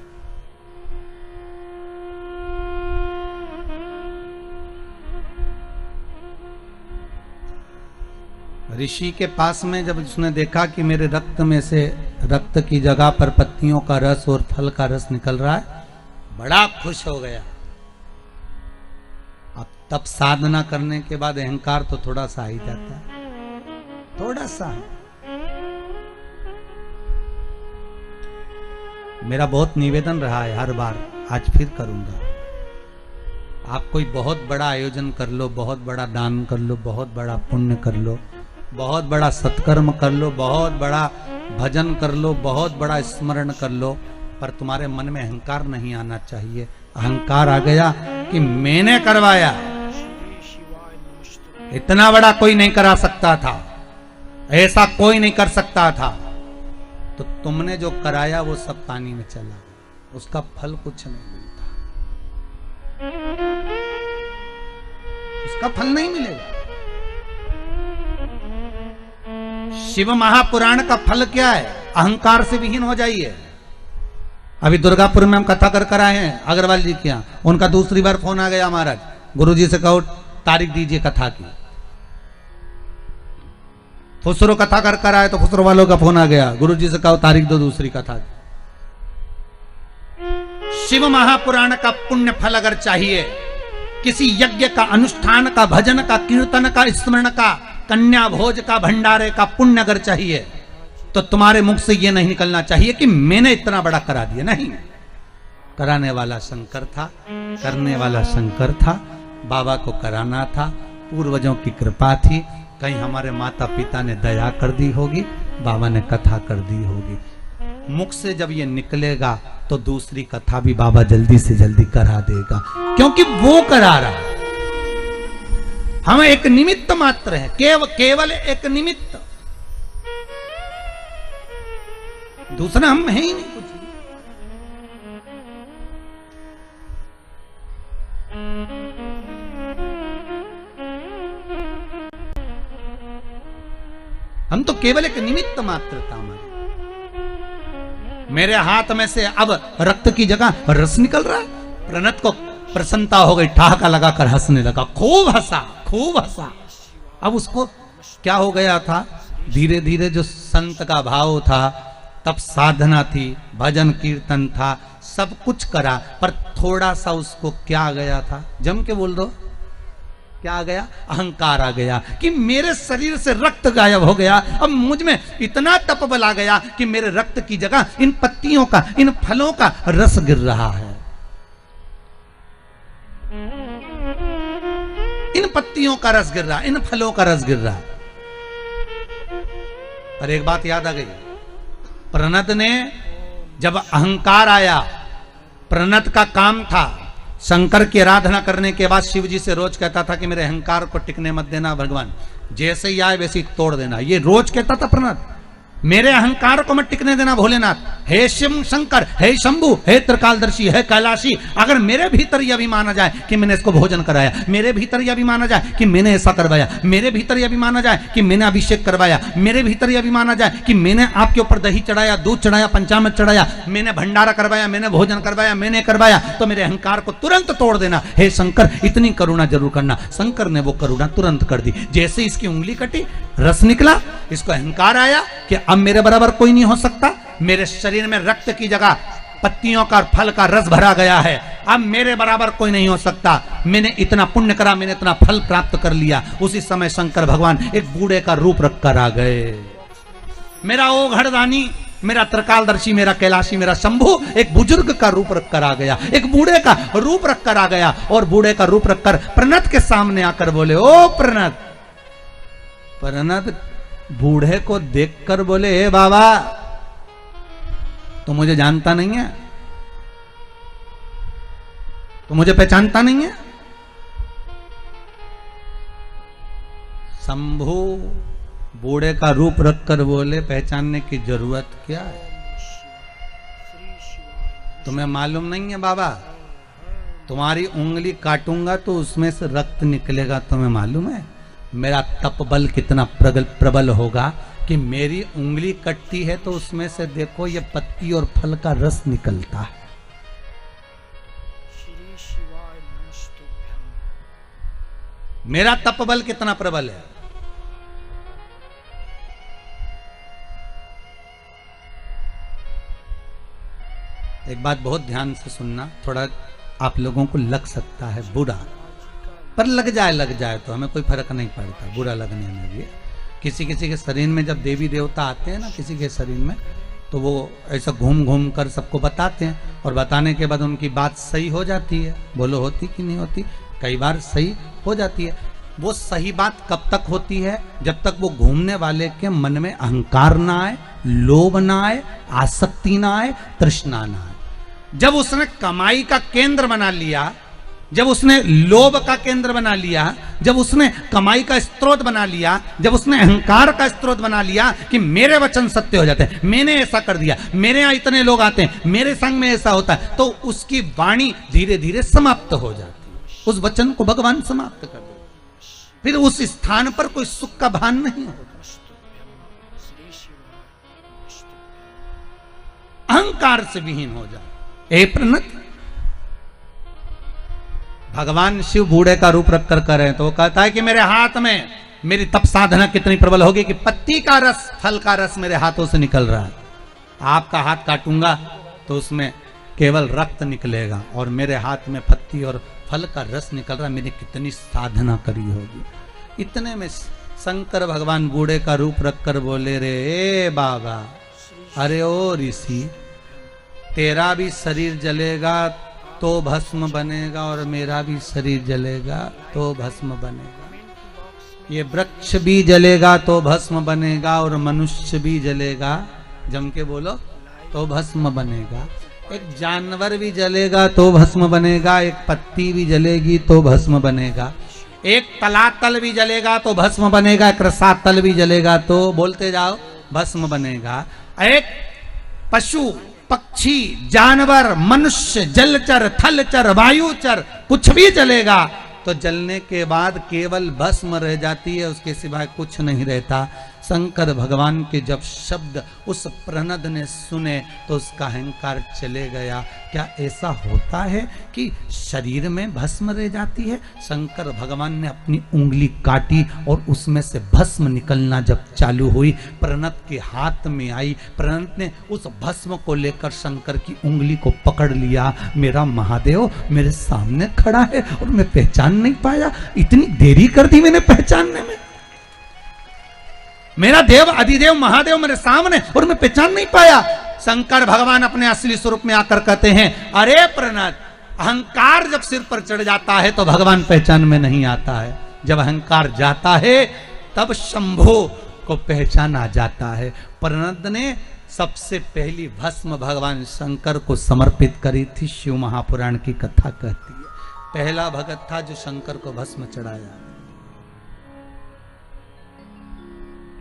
ऋषि के पास में जब उसने देखा कि मेरे रक्त में से रक्त की जगह पर पत्तियों का रस और फल का रस निकल रहा है, बड़ा खुश हो गया। अब तब साधना करने के बाद अहंकार तो थोड़ा सा ही जाता है, थोड़ा सा। मेरा बहुत निवेदन रहा है हर बार, आज फिर करूंगा। आप कोई बहुत बड़ा आयोजन कर लो, बहुत बड़ा दान कर लो, बहुत बड़ा पुण्य कर लो, बहुत बड़ा सत्कर्म कर लो, बहुत बड़ा भजन कर लो, बहुत बड़ा स्मरण कर लो, पर तुम्हारे मन में अहंकार नहीं आना चाहिए। अहंकार आ गया कि मैंने करवाया, इतना बड़ा कोई नहीं करा सकता था, ऐसा कोई नहीं कर सकता था, तो तुमने जो कराया वो सब पानी में चला, उसका फल कुछ नहीं मिलता, उसका फल नहीं मिलेगा। शिव महापुराण का फल क्या है? अहंकार से विहीन हो जाइए। अभी दुर्गापुर में हम कथा कर आए हैं अग्रवाल जी के यहाँ, उनका दूसरी बार फोन आ गया, महाराज गुरुजी से कहो तारीख दीजिए कथा की। फुसरो कथा कर आए तो फुसरो वालों का फोन आ गया, गुरुजी से कहो तारीख दो दूसरी कथा की। शिव महापुराण का पुण्य फल अगर चाहिए, किसी यज्ञ का, अनुष्ठान का, भजन का, कीर्तन का, स्मरण का, कन्या भोज का, भंडारे का पुण्य अगर चाहिए, तो तुम्हारे मुख से यह नहीं निकलना चाहिए कि मैंने इतना बड़ा करा दिया। नहीं, कराने वाला शंकर था, करने वाला शंकर था, बाबा को कराना था, पूर्वजों की कृपा थी, कहीं हमारे माता पिता ने दया कर दी होगी, बाबा ने कथा कर दी होगी। मुख से जब ये निकलेगा तो दूसरी कथा भी बाबा जल्दी से जल्दी करा देगा, क्योंकि वो करा रहा है। हम एक निमित्त मात्र है, केवल एक निमित्त, दूसरा हम है ही नहीं कुछ। हम तो केवल एक निमित्त मात्र था। मेरे हाथ में से अब रक्त की जगह रस निकल रहा है। प्रणत को प्रसन्नता हो गई, ठहाका लगाकर हंसने लगा, खूब हंसा, खूब हंसा। अब उसको क्या हो गया था? धीरे धीरे जो संत का भाव था, तब साधना थी, भजन कीर्तन था, सब कुछ करा, पर थोड़ा सा उसको क्या आ गया था? जम के बोल दो, क्या आ गया? अहंकार आ गया कि मेरे शरीर से रक्त गायब हो गया। अब मुझ में इतना तपबल आ गया कि मेरे रक्त की जगह इन पत्तियों का, इन फलों का रस गिर रहा है। इन पत्तियों का रस गिर रहा है, इन फलों का रस गिर रहा है। पर एक बात याद आ गई, प्रणत ने जब अहंकार आया, प्रणत का काम था शंकर की आराधना करने के बाद शिव जी से रोज कहता था कि मेरे अहंकार को टिकने मत देना भगवान, जैसे ही आए वैसे ही तोड़ देना। ये रोज कहता था प्रणत, मेरे अहंकार को मत टिकने देना भोलेनाथ। हे शिव शंकर, हे शंभु, हे त्रिकालदर्शी, हे कैलाशी, अगर मेरे भीतर यह अभिमान आ जाए कि मैंने इसको भोजन कराया, मेरे भीतर यह अभिमान आ जाए कि मैंने ऐसा करवाया, मेरे भीतर यह अभिमान आ जाए कि मैंने अभिषेक करवाया, मेरे भीतर यह अभिमान आ जाए कि मैंने आपके ऊपर दही चढ़ाया, दूध चढ़ाया, पंचामृत चढ़ाया, मैंने भंडारा करवाया, मैंने भोजन करवाया, मैंने करवाया, तो मेरे अहंकार को तुरंत तोड़ देना। हे शंकर, इतनी करुणा जरूर करना। शंकर ने वो करुणा तुरंत कर दी। जैसे इसकी उंगली कटी, रस निकला, इसको अहंकार आया कि अब मेरे बराबर कोई नहीं हो सकता। मेरे शरीर में रक्त की जगह पत्तियों का, फल का रस भरा गया है, अब मेरे बराबर कोई नहीं हो सकता। मैंने इतना पुण्य करा, मैंने इतना फल प्राप्त कर लिया। उसी समय शंकर भगवान एक बूढ़े का रूप रखकर आ गए। मेरा ओघड़दानी, मेरा त्रिकालदर्शी, मेरा कैलाशी, मेरा शंभु एक बुजुर्ग का रूप रखकर आ गया, एक बूढ़े का रूप रखकर आ गया। और बूढ़े का रूप रखकर प्रणत के सामने आकर बोले, ओ प्रणत। प्रणत बूढ़े को देखकर बोले, हे बाबा, तो मुझे जानता नहीं है, तो मुझे पहचानता नहीं है? शंभू बूढ़े का रूप रखकर बोले, पहचानने की जरूरत क्या है? तुम्हें मालूम नहीं है बाबा, तुम्हारी उंगली काटूंगा तो उसमें से रक्त निकलेगा, तुम्हें मालूम है मेरा तप बल कितना प्रबल होगा कि मेरी उंगली कटती है तो उसमें से देखो ये पत्ती और फल का रस निकलता है। श्री शिवाय नमस्तुभ्यं। मेरा तप बल कितना प्रबल है। एक बात बहुत ध्यान से सुनना, थोड़ा आप लोगों को लग सकता है बुरा, पर लग जाए तो हमें कोई फर्क नहीं पड़ता बुरा लगने में भी। किसी किसी के शरीर में जब देवी देवता आते हैं ना किसी के शरीर में, तो वो ऐसा घूम घूम कर सबको बताते हैं और बताने के बाद उनकी बात सही हो जाती है। बोलो होती कि नहीं होती? कई बार सही हो जाती है। वो सही बात कब तक होती है? जब तक वो घूमने वाले के मन में अहंकार ना आए, लोभ ना आए, आसक्ति ना आए, तृष्णा ना आए। जब उसने कमाई का केंद्र बना लिया, जब उसने लोभ का केंद्र बना लिया, जब उसने कमाई का स्रोत बना लिया, जब उसने अहंकार का स्रोत बना लिया कि मेरे वचन सत्य हो जाते हैं, मैंने ऐसा कर दिया, मेरे यहाँ इतने लोग आते हैं, मेरे संग में ऐसा होता है, तो उसकी वाणी धीरे धीरे समाप्त हो जाती है। उस वचन को भगवान समाप्त कर देते, फिर उस स्थान पर कोई सुख का भान नहीं होता। श्री शिवाय नमस्तुभ्यं। अहंकार से विहीन हो जाए। ए प्रणत, भगवान शिव बूढ़े का रूप रख कर करें तो वो कहता है कि मेरे हाथ में मेरी तप साधना कितनी प्रबल होगी कि पत्ती का रस, फल का रस मेरे हाथों से निकल रहा है। आपका हाथ काटूंगा तो उसमें केवल रक्त निकलेगा और मेरे हाथ में पत्ती और फल का रस निकल रहा है। मैंने कितनी साधना करी होगी। इतने में शंकर भगवान बूढ़े का रूप रख कर बोले, रे ए बाबा, अरे ओ ऋषि, तेरा भी शरीर जलेगा तो भस्म बनेगा और मेरा भी शरीर जलेगा तो भस्म बनेगा। ये वृक्ष भी जलेगा तो भस्म बनेगा और मनुष्य भी जलेगा, जम के बोलो, तो भस्म बनेगा। एक जानवर भी जलेगा तो भस्म बनेगा, एक पत्ती भी जलेगी तो भस्म बनेगा, एक तलातल भी जलेगा तो भस्म बनेगा, एक रसातल भी जलेगा तो, बोलते जाओ, भस्म बनेगा। एक पशु, पक्षी, जानवर, मनुष्य, जलचर, थलचर, वायुचर, कुछ भी जलेगा तो जलने के बाद केवल भस्म रह जाती है, उसके सिवाय कुछ नहीं रहता। शंकर भगवान के जब शब्द उस प्रणद ने सुने तो उसका अहंकार चले गया। क्या ऐसा होता है कि शरीर में भस्म रह जाती है? शंकर भगवान ने अपनी उंगली काटी और उसमें से भस्म निकलना जब चालू हुई, प्रणद के हाथ में आई। प्रणद ने उस भस्म को लेकर शंकर की उंगली को पकड़ लिया। मेरा महादेव मेरे सामने खड़ा है और मैं पहचान नहीं पाया, इतनी देरी कर दी मैंने पहचानने में। मेरा देव अधिदेव महादेव मेरे सामने और मैं पहचान नहीं पाया। शंकर भगवान अपने असली स्वरूप में आकर कहते हैं, अरे प्रणत, अहंकार जब सिर पर चढ़ जाता है तो भगवान पहचान में नहीं आता है। जब अहंकार जाता है तब शंभो को पहचान आ जाता है। प्रणत ने सबसे पहली भस्म भगवान शंकर को समर्पित करी थी। शिव महापुराण की कथा कहती है पहला भगत था जो शंकर को भस्म चढ़ाया।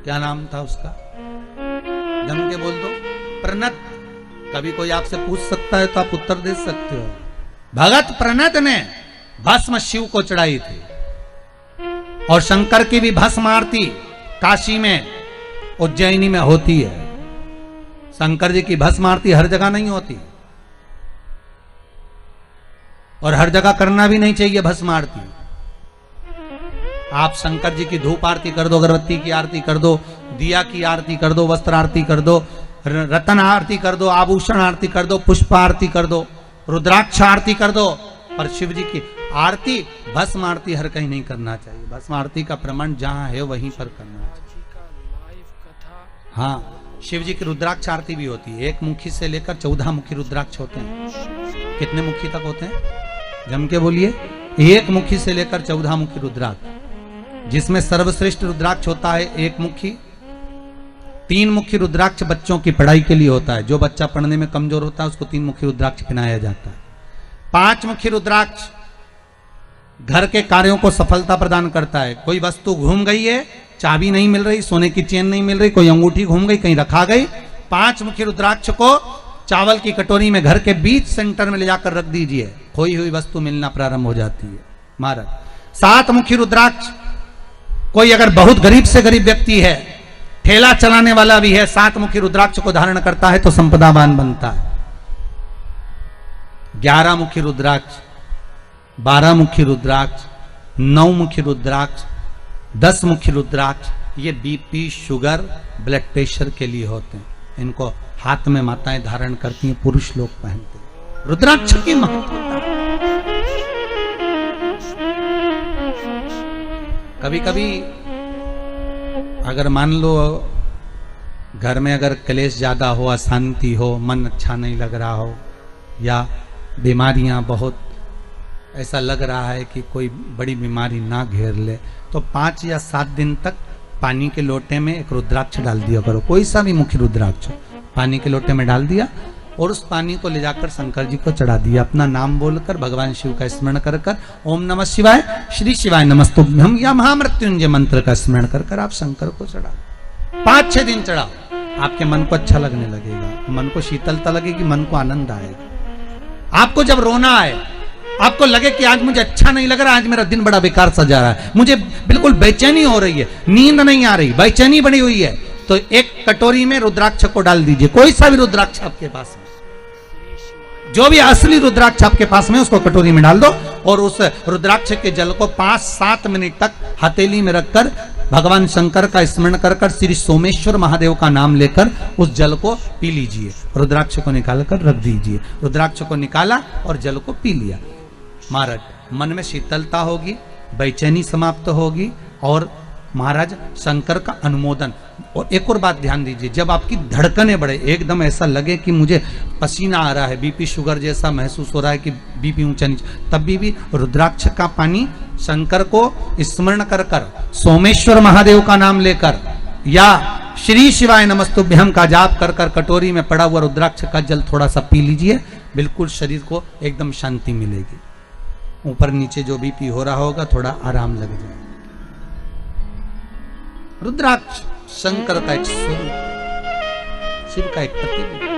क्या नाम था उसका? जम के बोल दो, प्रणत। कभी कोई आपसे पूछ सकता है तो आप उत्तर दे सकते हो। भगत प्रणत ने भस्म शिव को चढ़ाई थी। और शंकर की भी भस्म आरती काशी में, उज्जैनी में होती है। शंकर जी की भस्म आरती हर जगह नहीं होती और हर जगह करना भी नहीं चाहिए भस्म आरती। आप शंकर जी की धूप आरती कर दो, अगरबत्ती की आरती कर दो, दिया की आरती कर दो, वस्त्र आरती कर दो, रतन आरती कर दो, आभूषण आरती कर दो, पुष्प आरती कर दो, रुद्राक्ष आरती कर दो, पर शिव जी की आरती, भस्म आरती हर कहीं नहीं करना चाहिए। भस्म आरती का प्रमाण जहां है वहीं पर करना चाहिए। हाँ, शिव जी की रुद्राक्ष आरती भी होती है। एक मुखी से लेकर 14 मुखी रुद्राक्ष होते हैं। कितने मुखी तक होते हैं? जम के बोलिए। एक मुखी से लेकर 14 मुखी रुद्राक्ष, जिसमें सर्वश्रेष्ठ रुद्राक्ष होता है एक मुखी। 3 मुखी रुद्राक्ष बच्चों की पढ़ाई के लिए होता है। जो बच्चा पढ़ने में कमजोर होता है उसको 3 मुखी रुद्राक्ष पहनाया जाता है। 5 मुखी रुद्राक्ष घर के कार्यों को सफलता प्रदान करता है। कोई वस्तु घूम गई है, चाबी नहीं मिल रही, सोने की चेन नहीं मिल रही, कोई अंगूठी घूम गई, कहीं रखा गई, 5 मुखी रुद्राक्ष को चावल की कटोरी में घर के बीच सेंटर में ले जाकर रख दीजिए, खोई हुई वस्तु मिलना प्रारंभ हो जाती है। महाराज 7 मुखी रुद्राक्ष, कोई अगर बहुत गरीब से गरीब व्यक्ति है, ठेला चलाने वाला भी है, 7 मुखी रुद्राक्ष को धारण करता है तो संपदावान बनता है। 11 मुखी रुद्राक्ष, 12 मुखी रुद्राक्ष, 9 मुखी रुद्राक्ष, 10 मुखी रुद्राक्ष, ये बीपी, शुगर, ब्लड प्रेशर के लिए होते हैं। इनको हाथ में माताएं धारण करती हैं, पुरुष लोग पहनते हैं। रुद्राक्ष की महत्वता, कभी कभी अगर मान लो घर में अगर क्लेश ज्यादा हो, अशांति हो, मन अच्छा नहीं लग रहा हो, या बीमारियां बहुत ऐसा लग रहा है कि कोई बड़ी बीमारी ना घेर ले, तो 5 या 7 दिन तक पानी के लोटे में एक रुद्राक्ष डाल दिया करो, कोई सा भी मुख्य रुद्राक्ष पानी के लोटे में डाल दिया और उस पानी को ले जाकर शंकर जी को चढ़ा दिया। अपना नाम बोलकर भगवान शिव का स्मरण कर कर ओम नमः शिवाय, श्री शिवाय नमस्तुभ्यं या महामृत्युंजय मंत्र का स्मरण कर कर आप शंकर को चढ़ा 5-6 दिन चढ़ाओ, आपके मन को अच्छा लगने लगेगा, मन को शीतलता लगेगी, मन को आनंद आएगा। आपको जब रोना आए, आपको लगे कि आज मुझे अच्छा नहीं लग रहा, आज मेरा दिन बड़ा बेकार सा जा रहा है, मुझे बिल्कुल बेचैनी हो रही है, नींद नहीं आ रही, बेचैनी बनी हुई है, तो एक कटोरी में रुद्राक्ष को डाल दीजिए, कोई सा भी रुद्राक्ष आपके पास में, जो भी असली रुद्राक्ष आपके पास में उसको कटोरी में डाल दो और उस रुद्राक्ष के जल को 5-7 मिनट तक हथेली में रखकर भगवान शंकर का स्मरण कर कर श्री सोमेश्वर महादेव का नाम लेकर उस जल को पी लीजिए। रुद्राक्ष को निकाल कर रख दीजिए, रुद्राक्ष को निकाला और जल को पी लिया। महाराज मन में शीतलता होगी, बेचैनी समाप्त होगी और महाराज शंकर का अनुमोदन। और एक और बात ध्यान दीजिए, जब आपकी धड़कनें बढ़े, एकदम ऐसा लगे कि मुझे पसीना आ रहा है, बीपी शुगर जैसा महसूस हो रहा है कि बीपी ऊंचा नीचे, तब भी रुद्राक्ष का पानी शंकर को स्मरण कर कर, सोमेश्वर महादेव का नाम लेकर या श्री शिवाय नमस्तुभ्यं का जाप कर कर कटोरी में पड़ा हुआ रुद्राक्ष का जल थोड़ा सा पी लीजिए, बिल्कुल शरीर को एकदम शांति मिलेगी। ऊपर नीचे जो बीपी हो रहा होगा थोड़ा आराम लग जाएगा। रुद्राक्ष शंकर का एक स्वरूप, शिव का एक प्रतिबिंब।